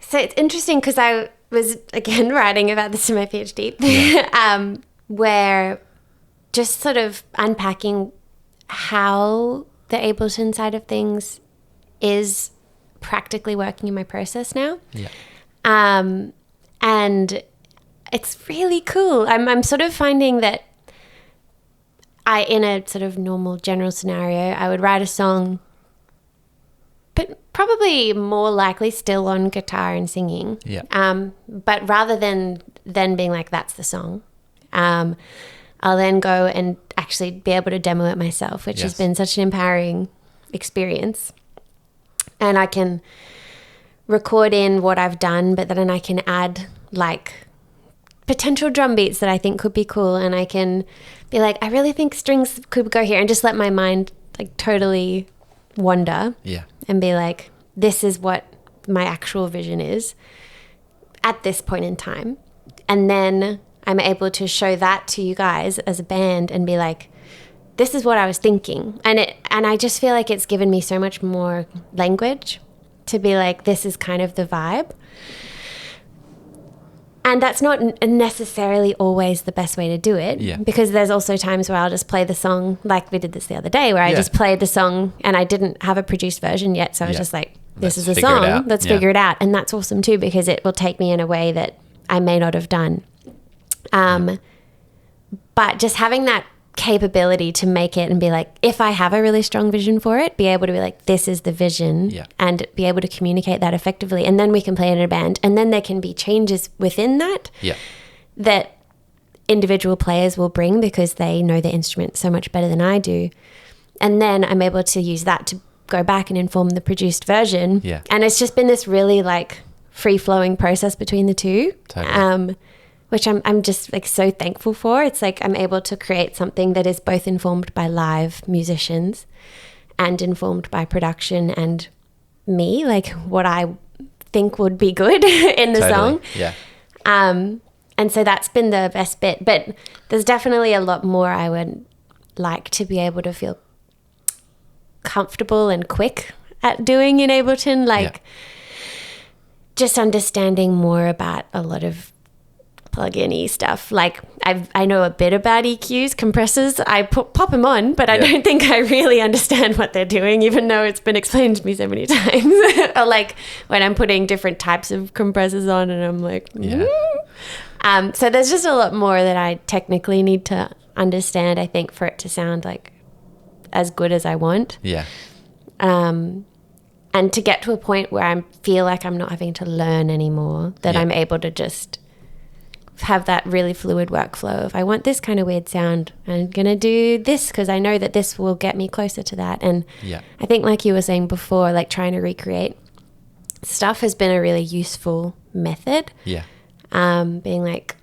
So it's interesting because I was again writing about this in my PhD, where just sort of unpacking how the Ableton side of things is practically working in my process now. And it's really cool. I'm sort of finding that in a sort of normal general scenario, I would write a song, but probably more likely still on guitar and singing. But rather than being like, that's the song, I'll then go and actually be able to demo it myself, which has been such an empowering experience. And I can record in what I've done, but then I can add like potential drum beats that I think could be cool. And I can be like, I really think strings could go here, and just let my mind like totally wander and be like, this is what my actual vision is at this point in time. And then I'm able to show that to you guys as a band and be like, this is what I was thinking. And I just feel like it's given me so much more language to be like, this is kind of the vibe. And that's not necessarily always the best way to do it. Yeah. Because there's also times where I'll just play the song, like we did this the other day, where I just played the song and I didn't have a produced version yet. So I was just like, this is the song, let's figure it out. And that's awesome too, because it will take me in a way that I may not have done. But just having that capability to make it and be like, if I have a really strong vision for it, be able to be like, this is the vision, and be able to communicate that effectively, and then we can play in a band, and then there can be changes within that that individual players will bring because they know the instrument so much better than I do, and then I'm able to use that to go back and inform the produced version. And it's just been this really like free-flowing process between the two. Which I'm just like so thankful for. It's like I'm able to create something that is both informed by live musicians and informed by production and me, like what I think would be good in the song. And so that's been the best bit. But there's definitely a lot more I would like to be able to feel comfortable and quick at doing in Ableton. Like just understanding more about a lot of plug-in-y stuff. Like I know a bit about EQs, compressors. I pop them on, but I don't think I really understand what they're doing, even though it's been explained to me so many times. Or like when I'm putting different types of compressors on and I'm like, so there's just a lot more that I technically need to understand, I think, for it to sound like as good as I want. And to get to a point where I feel like I'm not having to learn anymore, that I'm able to just have that really fluid workflow. If I want this kind of weird sound, I'm going to do this because I know that this will get me closer to that. And I think like you were saying before, like trying to recreate stuff has been a really useful method. Being like,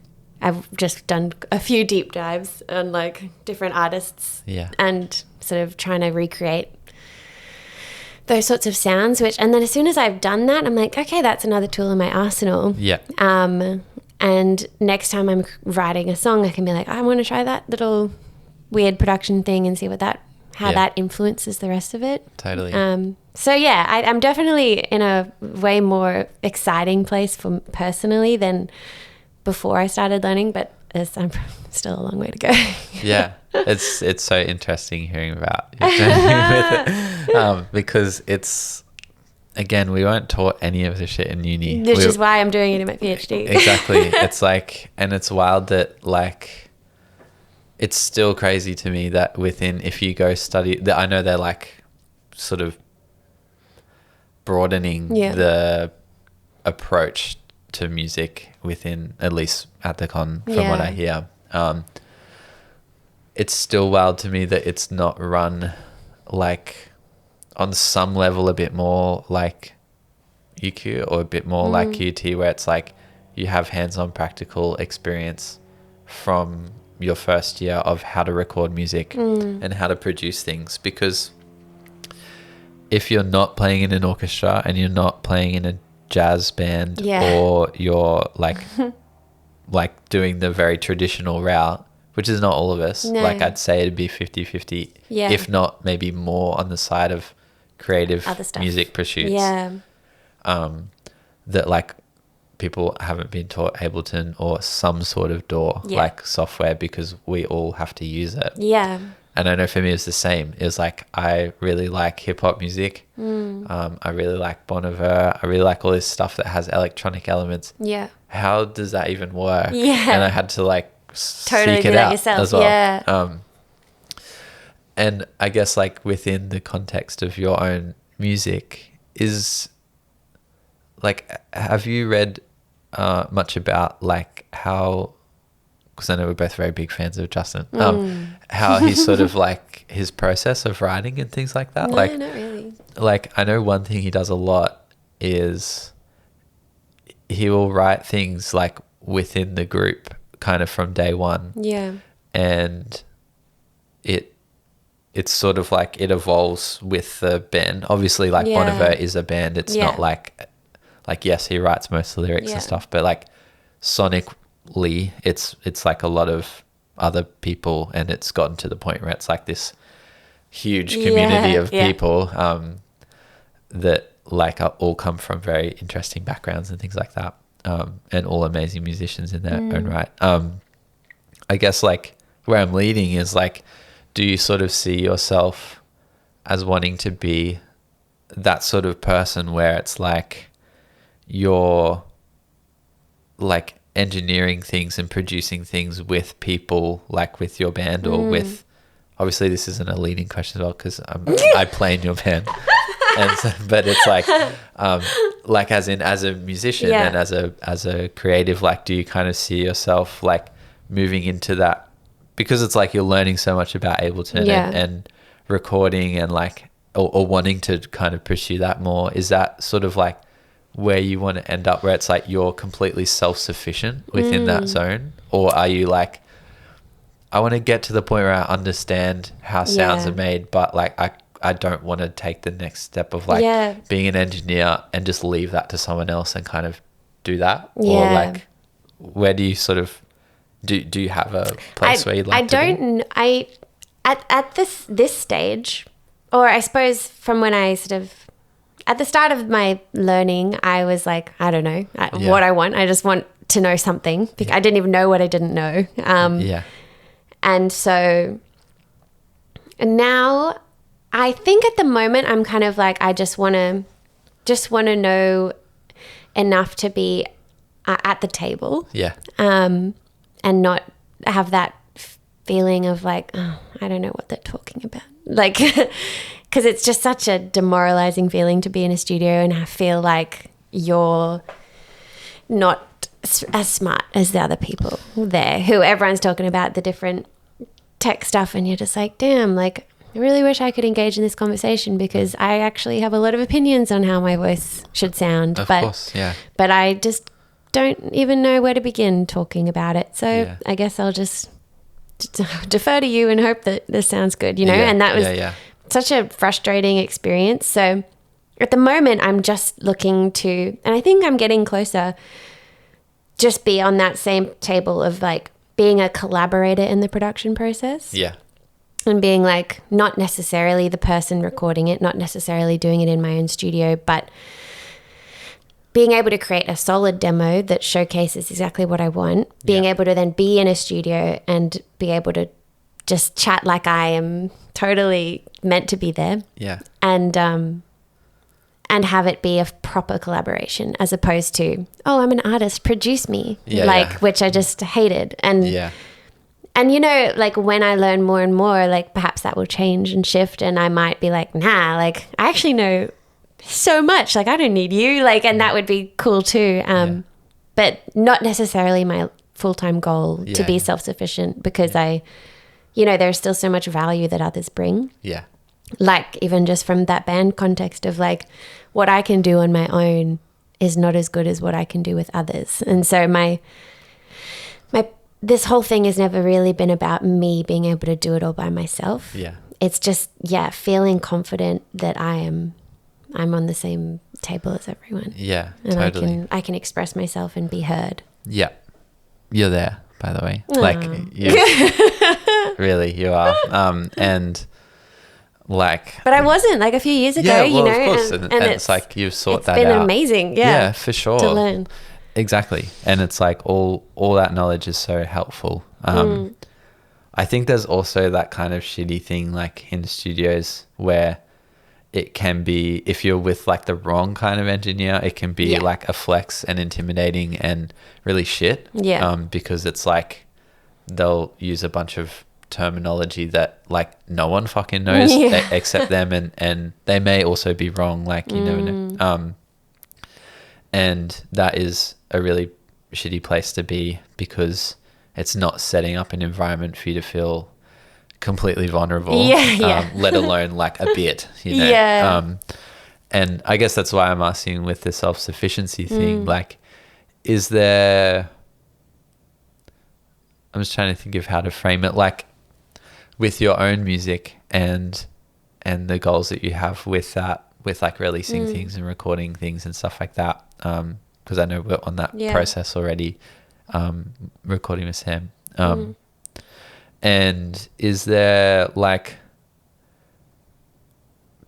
I've just done a few deep dives on like different artists and sort of trying to recreate those sorts of sounds, and then as soon as I've done that, I'm like, okay, that's another tool in my arsenal. And next time I'm writing a song, I can be like, I want to try that little weird production thing and see how that influences the rest of it. So yeah, I'm definitely in a way more exciting place for personally than before I started learning, but I'm still a long way to go. It's so interesting hearing about your journey with it, because it's, again, we weren't taught any of this shit in uni. Which is why I'm doing it in my PhD. Exactly. It's like, and it's wild that like, it's still crazy to me that if you go study, that I know they're like sort of broadening the approach to music within, at least at the con, from what I hear. It's still wild to me that it's not run like on some level a bit more like UQ or a bit more like QT, where it's like you have hands-on practical experience from your first year of how to record music and how to produce things. Because if you're not playing in an orchestra and you're not playing in a jazz band or you're like like doing the very traditional route, which is not all of us, like I'd say it'd be 50-50, if not maybe more on the side of creative music pursuits, that like people haven't been taught Ableton or some sort of DAW like software, because we all have to use it. And I know for me it's the same. It's like I really like hip-hop music. I really like Bon Iver. I really like all this stuff that has electronic elements. How does that even work? And I had to like totally seek it out yourself. As well. And I guess like within the context of your own music, is like, have you read much about like how, because I know we're both very big fans of Justin, how he's sort of like his process of writing and things like that? No, like, not really. Like I know one thing he does a lot is he will write things like within the group kind of from day one. And it's sort of like it evolves with the band. Obviously like Bon Iver is a band. It's not like yes, he writes most of the lyrics and stuff, but like sonically it's like a lot of other people, and it's gotten to the point where it's like this huge community of people that like all come from very interesting backgrounds and things like that. and all amazing musicians in their own right. I guess like where I'm leading is like, do you sort of see yourself as wanting to be that sort of person where it's like you're like engineering things and producing things with people, like with your band or with, obviously this isn't a leading question as well because I play in your band. And so, but it's like as a musician and as a creative, like do you kind of see yourself like moving into that, because it's like you're learning so much about Ableton and recording and like or wanting to kind of pursue that more? Is that sort of like where you want to end up, where it's like you're completely self-sufficient within that zone? Or are you like, I want to get to the point where I understand how sounds are made, but like I don't want to take the next step of like being an engineer and just leave that to someone else and kind of do that? Or like, where do you sort of do you have a place where you'd like to be? At this stage, or I suppose from when I sort of, at the start of my learning, I was like, I don't know what I want. I just want to know something. I didn't even know what I didn't know. And so now I think at the moment I'm kind of like, I just want to know enough to be at the table. And not have that feeling of like, oh, I don't know what they're talking about. Like, because it's just such a demoralizing feeling to be in a studio and I feel like you're not as smart as the other people there, who everyone's talking about the different tech stuff, and you're just like, damn, like I really wish I could engage in this conversation because I actually have a lot of opinions on how my voice should sound. Of course, but I just don't even know where to begin talking about it. So I guess I'll just defer to you and hope that this sounds good, you know? And that was such a frustrating experience. So at the moment I'm just looking to, and I think I'm getting closer, just be on that same table of like being a collaborator in the production process. And being like, not necessarily the person recording it, not necessarily doing it in my own studio, but being able to create a solid demo that showcases exactly what I want, being able to then be in a studio and be able to just chat like I am totally meant to be there. And have it be a proper collaboration as opposed to, oh, I'm an artist, produce me, which I just hated. And you know, like when I learn more and more, like perhaps that will change and shift and I might be like, nah, like I actually know so much, like I don't need you, like, and that would be cool too. But not necessarily my full-time goal to be self-sufficient because I, you know, there's still so much value that others bring. Like even just from that band context of like what I can do on my own is not as good as what I can do with others. And so this whole thing has never really been about me being able to do it all by myself. It's just, feeling confident that I'm on the same table as everyone. And totally. I can express myself and be heard. You're there, by the way. Like, really, you are. And like, but I wasn't like a few years ago, you know, of course. And it's like you've sorted that out. It's been amazing. Yeah, for sure. To learn. Exactly. And it's like all that knowledge is so helpful. I think there's also that kind of shitty thing like in studios where it can be, if you're with like the wrong kind of engineer, it can be like a flex and intimidating and really shit. Because it's like they'll use a bunch of terminology that like no one fucking knows except them, and they may also be wrong, like you never know. And that is a really shitty place to be because it's not setting up an environment for you to feel completely vulnerable, let alone like a bit, you know. And I guess that's why I'm asking with the self-sufficiency thing, like, is there, I'm just trying to think of how to frame it, like with your own music and the goals that you have with that, with like releasing things and recording things and stuff like that, because I know we're on that process already, recording with Sam. And is there like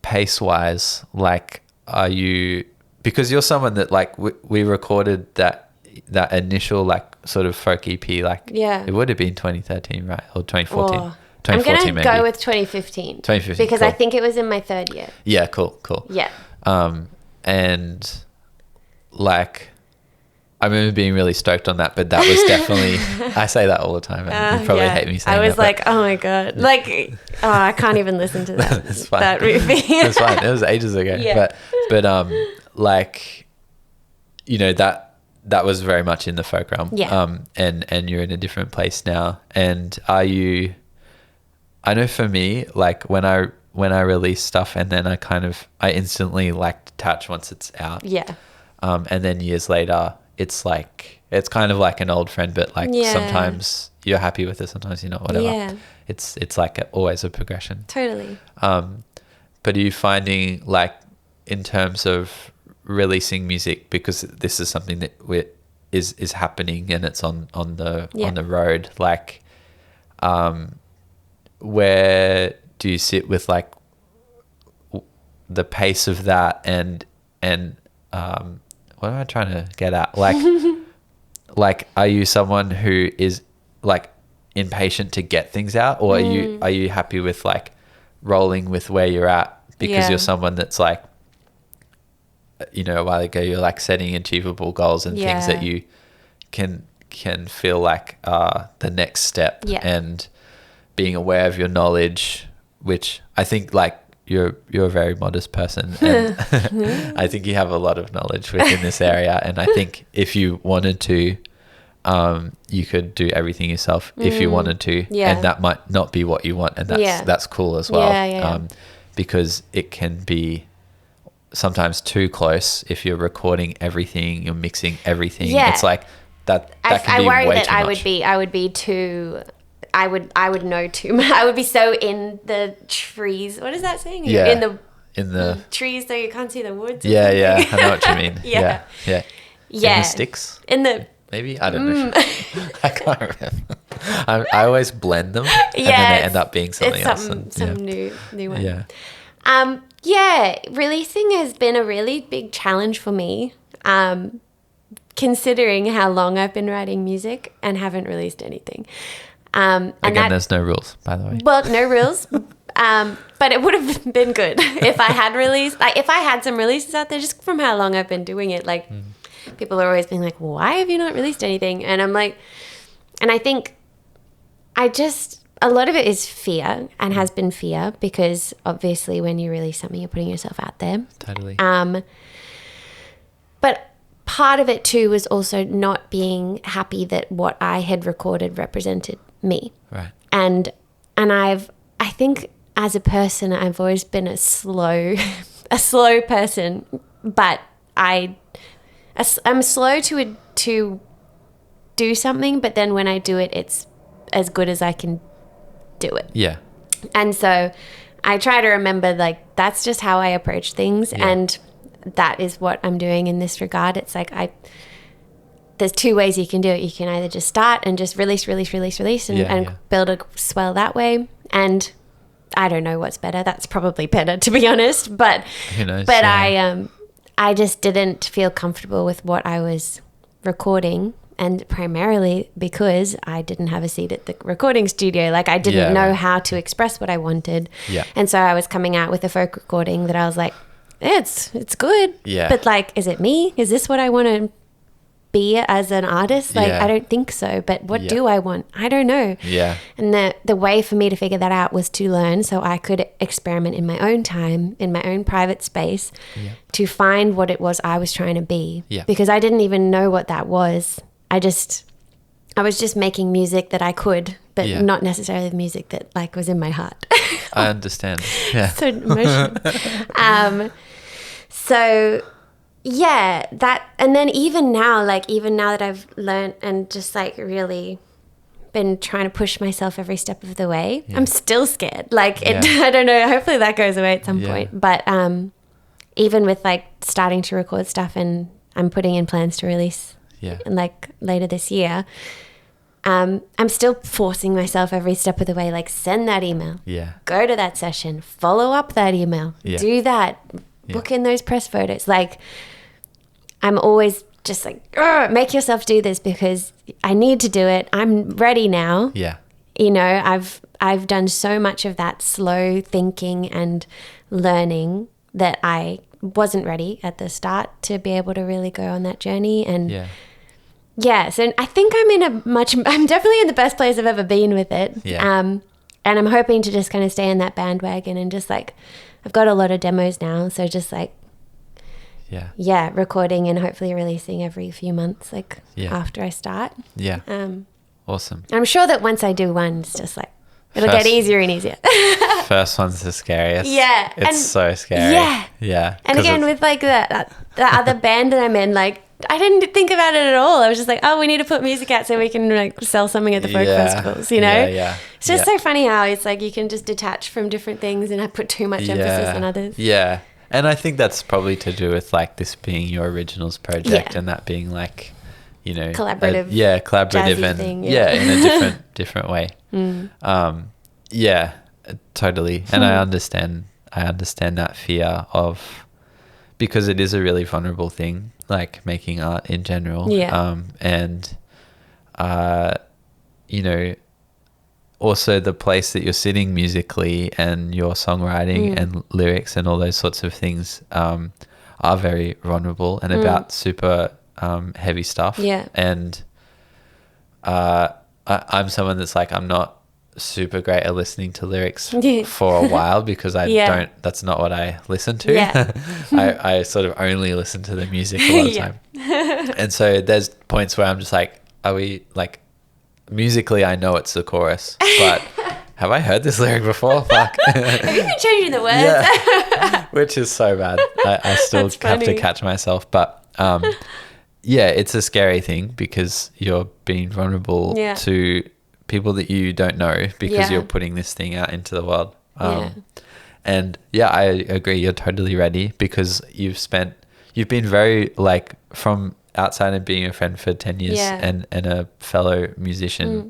pace wise, like are you, because you're someone that like we recorded that, that initial like sort of folk EP, like it would have been 2013, right? Or 2014. Oh. 2014 I'm going to go with 2015. 2015. Because cool. I think it was in my third year. Yeah, cool. Yeah. And like, I remember being really stoked on that, but that was definitely, I say that all the time, and you probably hate me saying that. I was like, oh my God. Like, I can't even listen to that. It's fine. That movie. It's fine. It was ages ago. Yeah. But like, you know, that was very much in the folk realm. Yeah. And you're in a different place now. And I know for me, like when I release stuff and then I instantly like detach once it's out. Yeah. And then years later, it's like, it's kind of like an old friend, but like sometimes you're happy with it, sometimes you're not, whatever. Yeah. It's like always a progression. Totally. But are you finding like in terms of releasing music, because this is something that is happening and it's on the road, like, where do you sit with like the pace of that and what am I trying to get at? Like, like, are you someone who is like impatient to get things out, or are you happy with like rolling with where you're at because you're someone that's like, you know, a while ago you're like setting achievable goals and things that you can feel like the next step, and being aware of your knowledge, which I think like you're a very modest person, and I think you have a lot of knowledge within this area, and I think if you wanted to, you could do everything yourself if you wanted to, and that might not be what you want, and that's cool as well, because it can be sometimes too close if you're recording everything, you're mixing everything. It's like that can be way too much. I would be too. I would know too much. I would be so in the trees. What is that saying? Yeah. In the trees, so you can't see the woods. Yeah. I know what you mean. Yeah. In the sticks. Maybe, I don't know. I can't remember. I always blend them, and then they end up being something else. Some new one. Yeah. Releasing has been a really big challenge for me, considering how long I've been writing music and haven't released anything. Again, there's no rules, by the way. Well, no rules. But it would have been good if I had released, like if I had some releases out there, just from how long I've been doing it. Like people are always being like, why have you not released anything? And I'm like, and I think a lot of it is fear, and has been fear, because obviously when you release something, you're putting yourself out there. Totally. But part of it too was also not being happy that what I had recorded represented me. Right. And I think as a person, I've always been a slow person, but I'm slow to do something, but then when I do it, it's as good as I can do it. Yeah. And so I try to remember, like, that's just how I approach things. Yeah. And that is what I'm doing in this regard. It's like there's two ways you can do it. You can either just start and just release and build a swell that way. And I don't know what's better. That's probably better, to be honest. But who knows? But I just didn't feel comfortable with what I was recording, and primarily because I didn't have a seat at the recording studio. Like, I didn't know how to express what I wanted. Yeah. And so I was coming out with a folk recording that I was like, it's good. Yeah. But like, is it me? Is this what I want to be as an artist? Like, I don't think so. But what do I want? I don't know. Yeah. And the way for me to figure that out was to learn, so I could experiment in my own time, in my own private space, to find what it was I was trying to be. Yeah. Because I didn't even know what that was. I was just making music that I could, but not necessarily the music that like was in my heart. I understand. Yeah. So emotional. So yeah, that, and then even now that I've learned and just like really been trying to push myself every step of the way, I'm still scared. Like I don't know, hopefully that goes away at some point. But even with like starting to record stuff, and I'm putting in plans to release like later this year, I'm still forcing myself every step of the way, like send that email, go to that session, follow up that email, do that, book in those press photos. Like, I'm always just like, make yourself do this because I need to do it. I'm ready now. Yeah. You know, I've done so much of that slow thinking and learning that I wasn't ready at the start to be able to really go on that journey. And so I think I'm definitely in the best place I've ever been with it. Yeah. And I'm hoping to just kind of stay in that bandwagon and just like, I've got a lot of demos now. So just like, recording and hopefully releasing every few months, like after I start. Yeah. Awesome. I'm sure that once I do one, it's just like, it'll get easier and easier. First one's the scariest. Yeah. It's so scary. Yeah. Yeah. And again, with like the other band that I'm in, like, I didn't think about it at all. I was just like, oh, we need to put music out so we can like sell something at the folk festivals, you know? Yeah. It's just so funny how it's like you can just detach from different things and I put too much emphasis on others. Yeah. And I think that's probably to do with like this being your originals project and that being like, you know, collaborative and thing, in a different way. Totally. And I understand that fear of, because it is a really vulnerable thing, like making art in general. You know, also the place that you're sitting musically and your songwriting and lyrics and all those sorts of things are very vulnerable and about super heavy stuff. And I'm someone that's like, I'm not super great at listening to lyrics for a while because that's not what I listen to. I sort of only listen to the music a lot of time. And so there's points where I'm just like, are we like, musically I know it's the chorus, but have I heard this lyric before? Fuck. Have you been changing the words? Which is so bad. I still have to catch myself, but it's a scary thing because you're being vulnerable to people that you don't know because you're putting this thing out into the world. And I agree, you're totally ready because you've been very like, from outside and being a friend for 10 years and a fellow musician,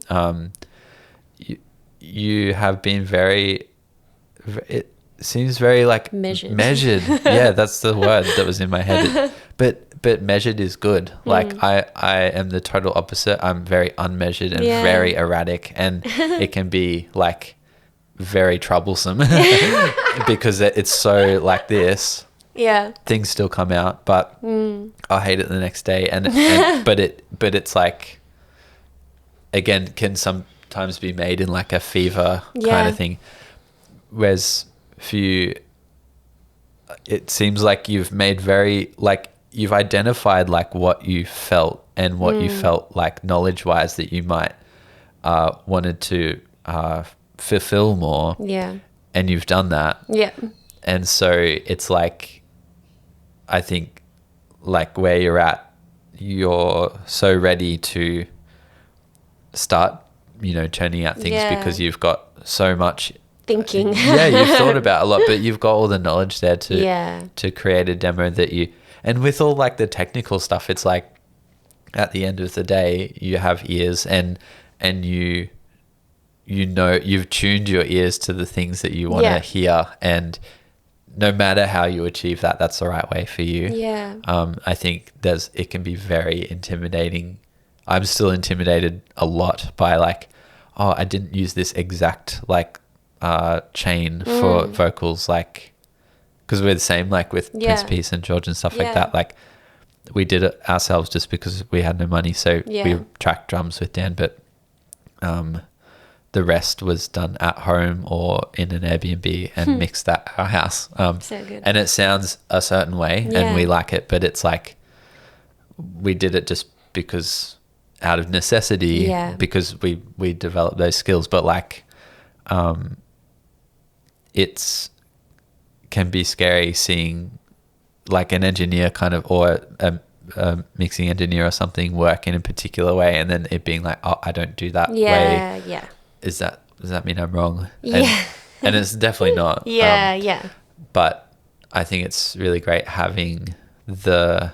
you have been very, it seems very like measured. Yeah, that's the word that was in my head. But measured is good. Like I am the total opposite. I'm very unmeasured and very erratic, and it can be like very troublesome because it's so like this. Things still come out, but I'll hate it the next day. But it's like, again, can sometimes be made in like a fever kind of thing. Whereas for you, it seems like you've made you've identified like what you felt and what you felt like knowledge wise that you might wanted to fulfill more. And you've done that. And so it's like, I think like where you're at, you're so ready to start, you know, churning out things because you've got so much thinking. You've thought about a lot, but you've got all the knowledge there to create a demo that you, and with all like the technical stuff, it's like at the end of the day, you have ears and you know, you've tuned your ears to the things that you want to hear, and no matter how you achieve that, that's the right way for you. I think it can be very intimidating. I'm still intimidated a lot by like, oh, I didn't use this exact like chain for vocals, like, because we're the same like with Prince Peace and George and stuff like that. Like we did it ourselves just because we had no money, so we tracked drums with Dan, but the rest was done at home or in an Airbnb and mixed at our house. So good. And it sounds a certain way and we like it, but it's like we did it just because out of necessity, because we developed those skills. But like it's can be scary seeing like an engineer kind of, or a mixing engineer or something work in a particular way and then it being like, oh, I don't do that way. Does that mean I'm wrong? And it's definitely not. But I think it's really great having the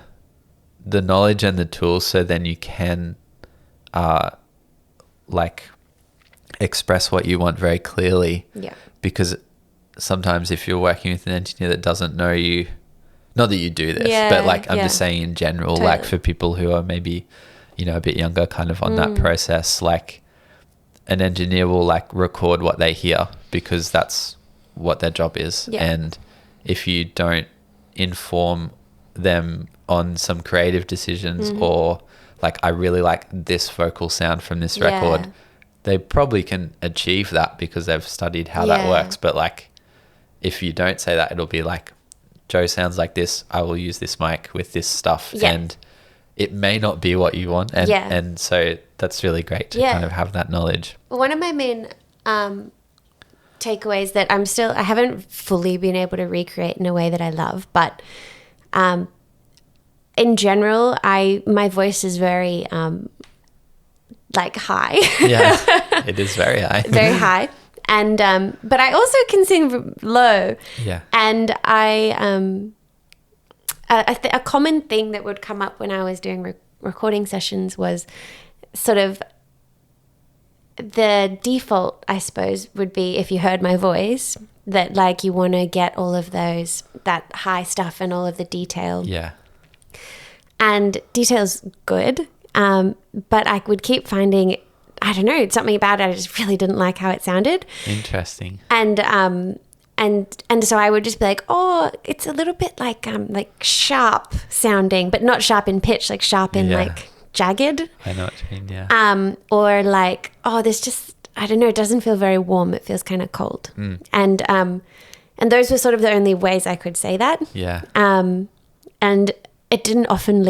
knowledge and the tools, so then you can like express what you want very clearly. Because sometimes if you're working with an engineer that doesn't know you not that you do this, but like I'm just saying in general, totally. Like for people who are maybe, you know, a bit younger kind of on that process, like an engineer will like record what they hear because that's what their job is. Yeah. And if you don't inform them on some creative decisions or like, I really like this vocal sound from this record, they probably can achieve that because they've studied how that works. But like, if you don't say that, it'll be like, Jo sounds like this, I will use this mic with this stuff. And it may not be what you want. And so that's really great to kind of have that knowledge. One of my main takeaways that I haven't fully been able to recreate in a way that I love, but in general, my voice is very like high. Yeah, it is very high. Very high. And but I also can sing low. Yeah. And a common thing that would come up when I was doing recording sessions was sort of the default, I suppose, would be if you heard my voice that like you want to get all of that high stuff and all of the detail. Yeah. And detail's good, but I would keep finding, I don't know, something about it, I just really didn't like how it sounded. Interesting. And so I would just be like, oh, it's a little bit like sharp sounding, but not sharp in pitch, like sharp in like jagged. I know what you mean, yeah. Or like, oh, there's just, I don't know, it doesn't feel very warm. It feels kind of cold. And those were sort of the only ways I could say that. Yeah. And it didn't often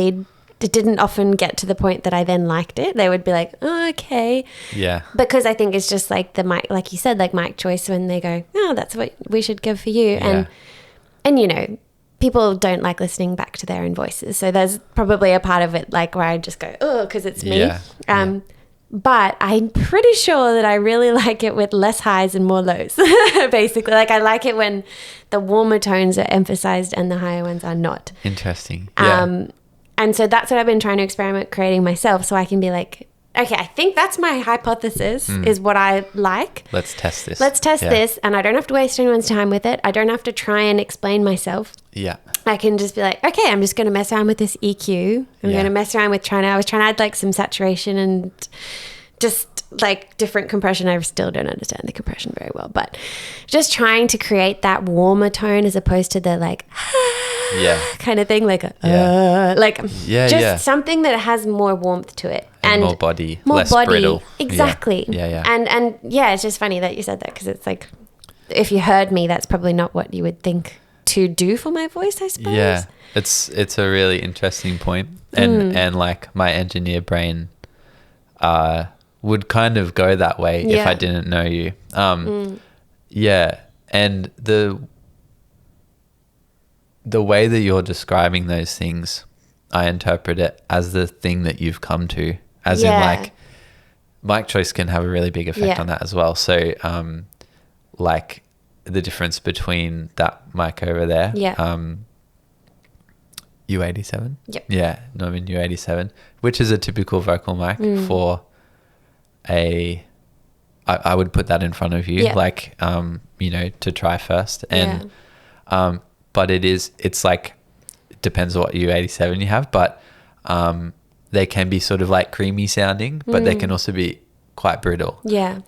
get to the point that I then liked it. They would be like, oh, okay. Yeah. Because I think it's just like the mic, like you said, like mic choice when they go, oh, that's what we should give for you. Yeah. And you know, people don't like listening back to their own voices. So there's probably a part of it like where I just go, oh, because it's me. Yeah. But I'm pretty sure that I really like it with less highs and more lows, basically. Like I like it when the warmer tones are emphasized and the higher ones are not. Interesting. Yeah. And so that's what I've been trying to experiment creating myself, so I can be like, okay, I think that's my hypothesis is what I like. Let's test this. This, and I don't have to waste anyone's time with it. I don't have to try and explain myself. Yeah. I can just be like, okay, I'm just going to mess around with this EQ. I'm going to mess around with I was trying to add like some saturation and just like different compression. I still don't understand the compression very well, but just trying to create that warmer tone as opposed to the like kind of thing, like something that has more warmth to it and more body, less brittle. Exactly. Yeah. And it's just funny that you said that, because it's like, if you heard me, that's probably not what you would think to do for my voice, I suppose. Yeah, it's a really interesting point. And like my engineer brain would kind of go that way if I didn't know you. Yeah, and the way that you're describing those things, I interpret it as the thing that you've come to, as in like mic choice can have a really big effect on that as well. So like the difference between that mic over there, U87. Yep. Yeah, Neumann U87, which is a typical vocal mic for I would put that in front of you, like, you know, to try first. And, but it's like, it depends on what U87 you have, but they can be sort of like creamy sounding, but they can also be quite brittle. Yeah.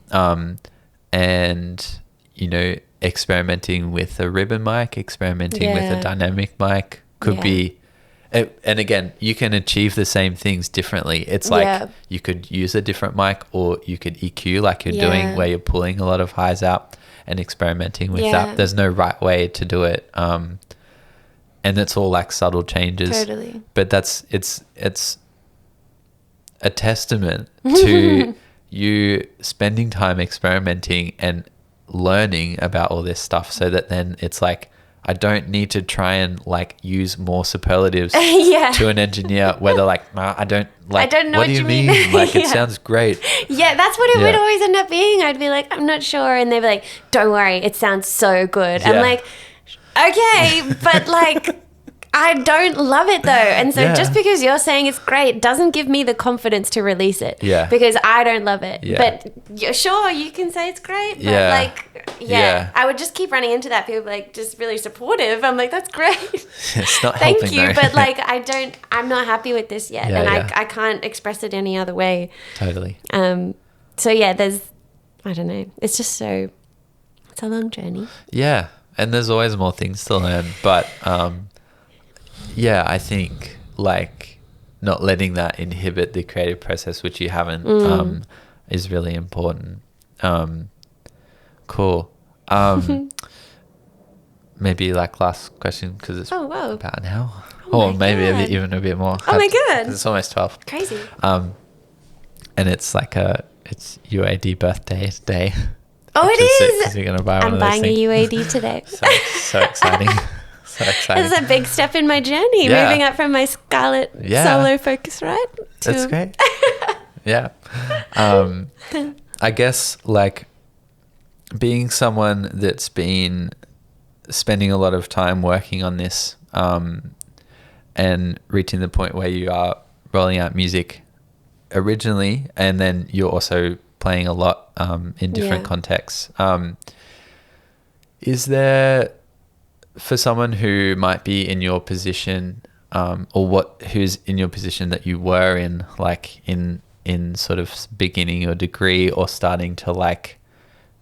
And, you know, experimenting with a ribbon mic, experimenting with a dynamic mic could be, and again, you can achieve the same things differently. It's like you could use a different mic, or you could EQ like you're doing, where you're pulling a lot of highs out and experimenting with that. There's no right way to do it. And it's all like subtle changes. Totally. But it's a testament to you spending time experimenting and learning about all this stuff, so that then it's like, I don't need to try and like use more superlatives to an engineer where they're like, nah, I don't know what do you mean? Like, it sounds great. Yeah, that's what it would always end up being. I'd be like, I'm not sure. And they'd be like, don't worry, it sounds so good. I'm like, okay, but like, I don't love it though. And so Yeah. just because you're saying it's great doesn't give me the confidence to release it. Yeah. Because I don't love it. Yeah. But you're sure you can say it's great. But Yeah. like, Yeah. I would just keep running into that. People like just really supportive. I'm like, that's great. It's not Thank helping you. though. But like, I'm not happy with this yet. Yeah, and yeah. I can't express it any other way. Totally. So yeah, I don't know. It's just it's a long journey. Yeah. And there's always more things to learn. But yeah, I think like not letting that inhibit the creative process, which you haven't, is really important. Cool. Maybe like last question because it's about an hour. Or maybe even a bit more. Oh my God. 'Cause it's almost 12. Crazy. And it's like it's UAD birthday day. Oh, it is. Because you're going to buy one I'm of those buying things. a UAD today. So exciting. So exciting. It's a big step in my journey, Yeah. moving up from my Scarlett solo Focusrite to... That's great. Yeah. I guess like being someone that's been spending a lot of time working on this and reaching the point where you are rolling out music originally and then you're also playing a lot in different contexts. Is there, for someone who might be in your position who's in your position that you were in, like in sort of beginning your degree or starting to like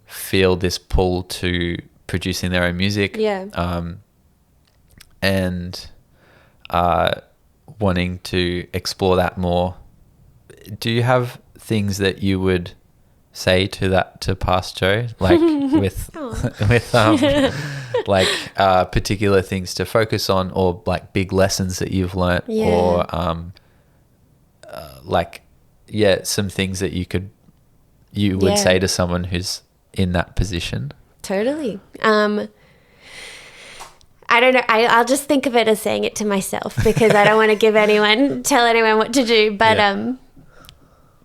feel this pull to producing their own music and wanting to explore that more, do you have things that you would say to past Jo, like with like particular things to focus on or like big lessons that you've learnt or some things that you would say to someone who's in that position? Totally. I don't know. I'll just think of it as saying it to myself because I don't want to tell anyone what to do. But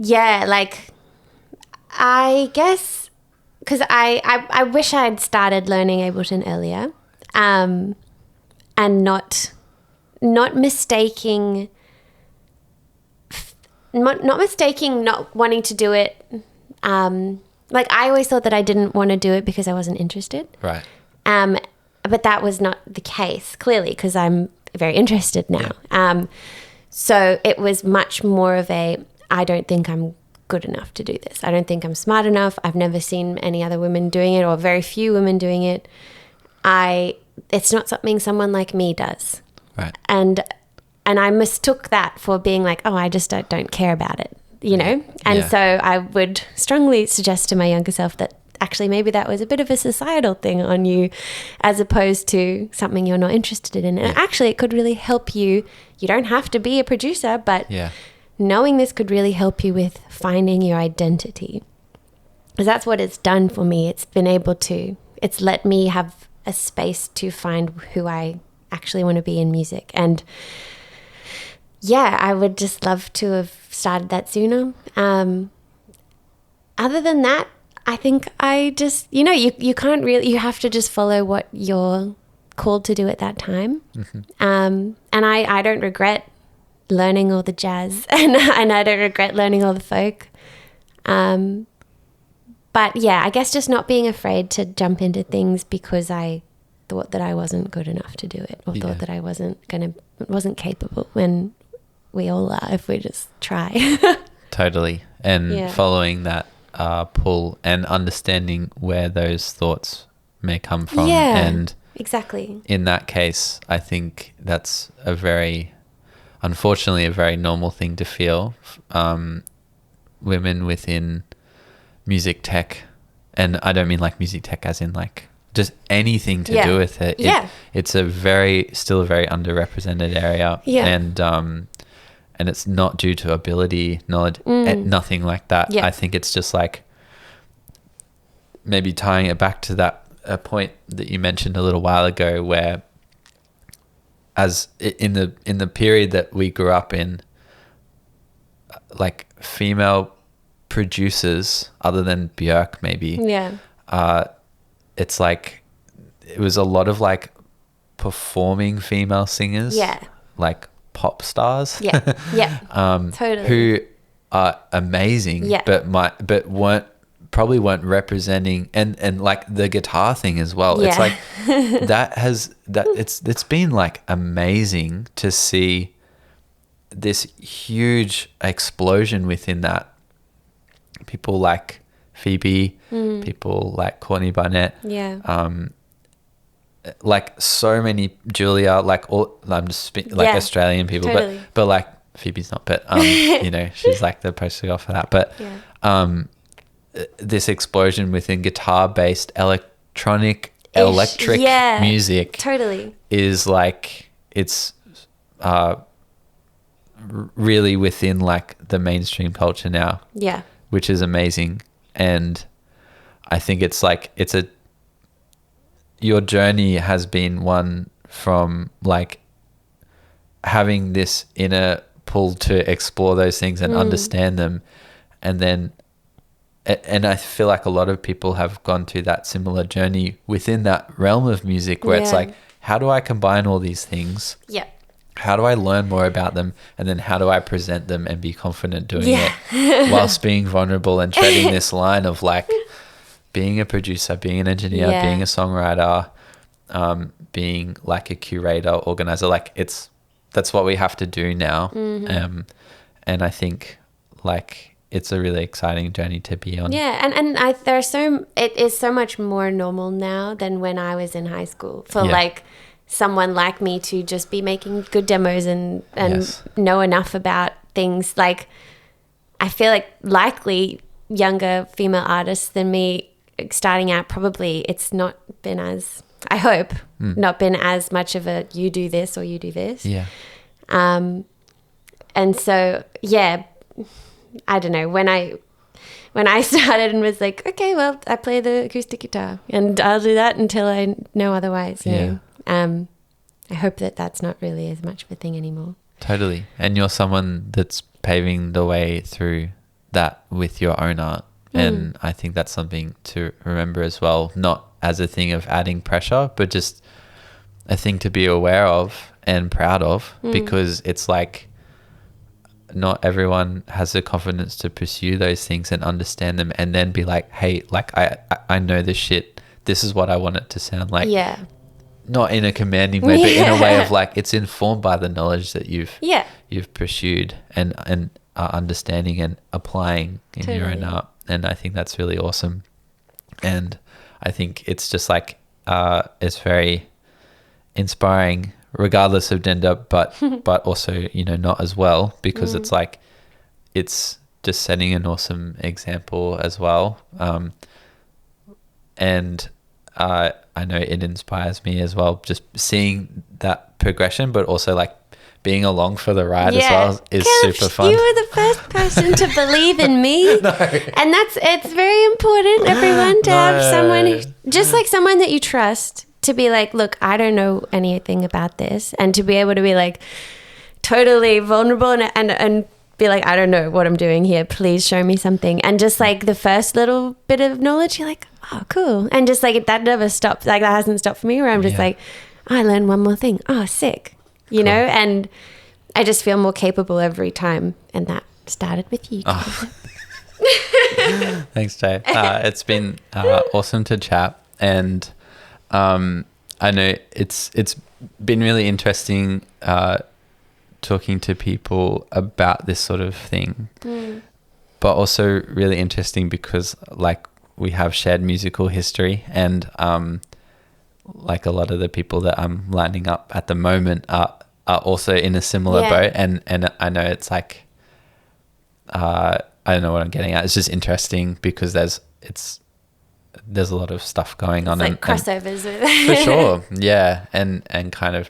like I guess because I wish I had started learning Ableton earlier, and not mistaking not wanting to do it. Like I always thought that I didn't want to do it because I wasn't interested. Right. But that was not the case, clearly, because I'm very interested now. Yeah. So it was much more of I don't think I'm good enough to do this. I don't think I'm smart enough. I've never seen any other women doing it or very few women doing it. It's not something someone like me does. Right. And I mistook that for being like, oh, I just don't care about it, you know? And so I would strongly suggest to my younger self that actually maybe that was a bit of a societal thing on you as opposed to something you're not interested in. And actually it could really help you. You don't have to be a producer, but knowing this could really help you with finding your identity. Because that's what it's done for me. It's let me have a space to find who I actually want to be in music. And I would just love to have started that sooner. Other than that, I think I just, you can't really, you have to just follow what you're called to do at that time. Mm-hmm. And I don't regret learning all the jazz and I don't regret learning all the folk. But I guess just not being afraid to jump into things because I thought that I wasn't good enough to do it or thought that I wasn't capable when we all are if we just try. Totally. And following that pull and understanding where those thoughts may come from. Yeah, and exactly. In that case, I think that's unfortunately a very normal thing to feel. Women within music tech, and I don't mean like music tech as in like just anything to do with it. It's still a very underrepresented area. And it's not due to ability, knowledge, nothing like that. I think it's just like maybe tying it back to that point that you mentioned a little while ago, where as in the period that we grew up in, like female producers, other than Björk maybe, it's like it was a lot of like performing female singers, Yeah. like pop stars, Yeah. Yeah. Totally. who are amazing, Yeah. but weren't representing, and like the guitar thing as well. It's Yeah. like it's been like amazing to see this huge explosion within that. People like Phoebe, people like Courtney Barnett, Yeah. like so many, Julia, like all, I'm just like Yeah, Australian people, totally. but like Phoebe's not, but you know, she's like the poster girl for that. But Yeah. this explosion within guitar-based electric Yeah, music totally. is like, it's really within like the mainstream culture now, Yeah. which is amazing. And I think it's like, your journey has been one from like having this inner pull to explore those things and understand them. And then, and I feel like a lot of people have gone through that similar journey within that realm of music where it's like, how do I combine all these things? Yeah. How do I learn more about them? And then how do I present them and be confident doing it whilst being vulnerable and treading this line of like being a producer, being an engineer, being a songwriter, being like a curator, organizer. Like that's what we have to do now. And I think like it's a really exciting journey to be on. Yeah, and it is so much more normal now than when I was in high school for like someone like me to just be making good demos and know enough about things. Like I feel like likely younger female artists than me starting out, probably it's not been as, I hope, not been as much of a you do this or you do this. Yeah. And so, yeah, I don't know, when I started and was like, okay, well, I play the acoustic guitar and I'll do that until I know otherwise, you know. I hope that that's not really as much of a thing anymore. Totally. And you're someone that's paving the way through that with your own art. And I think that's something to remember as well, not as a thing of adding pressure, but just a thing to be aware of and proud of, because it's like not everyone has the confidence to pursue those things and understand them and then be like, hey, like I know this shit. This is what I want it to sound like. Yeah. Not in a commanding way, but in a way of like, it's informed by the knowledge that you've pursued and are understanding and applying in your own art. And I think that's really awesome. And I think it's just like, it's very inspiring regardless of gender, but also, you know, not as well, because it's like, it's just setting an awesome example as well. And I know it inspires me as well, just seeing that progression, but also like being along for the ride as well is super fun. You were the first person to believe in me. No. And it's very important, everyone, to have someone, just like someone that you trust, to be like, look, I don't know anything about this. And to be able to be like totally vulnerable and be like, I don't know what I'm doing here. Please show me something. And just like the first little bit of knowledge, you're like, oh, cool. And just like that never stopped. Like that hasn't stopped for me, where I'm just like, oh, I learned one more thing. Oh, sick. You know, and I just feel more capable every time. And that started with you. Oh. Thanks, Jay. It's been awesome to chat. And I know it's been really interesting talking to people about this sort of thing, but also really interesting because like we have shared musical history, and like a lot of the people that I'm lining up at the moment are also in a similar boat, and I know it's like I don't know what I'm getting at. It's just interesting because there's a lot of stuff going on, like crossovers for sure, and kind of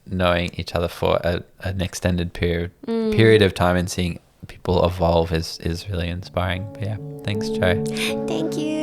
knowing each other for an extended period of time and seeing people evolve is really inspiring. But yeah, thanks, Jo. Thank you.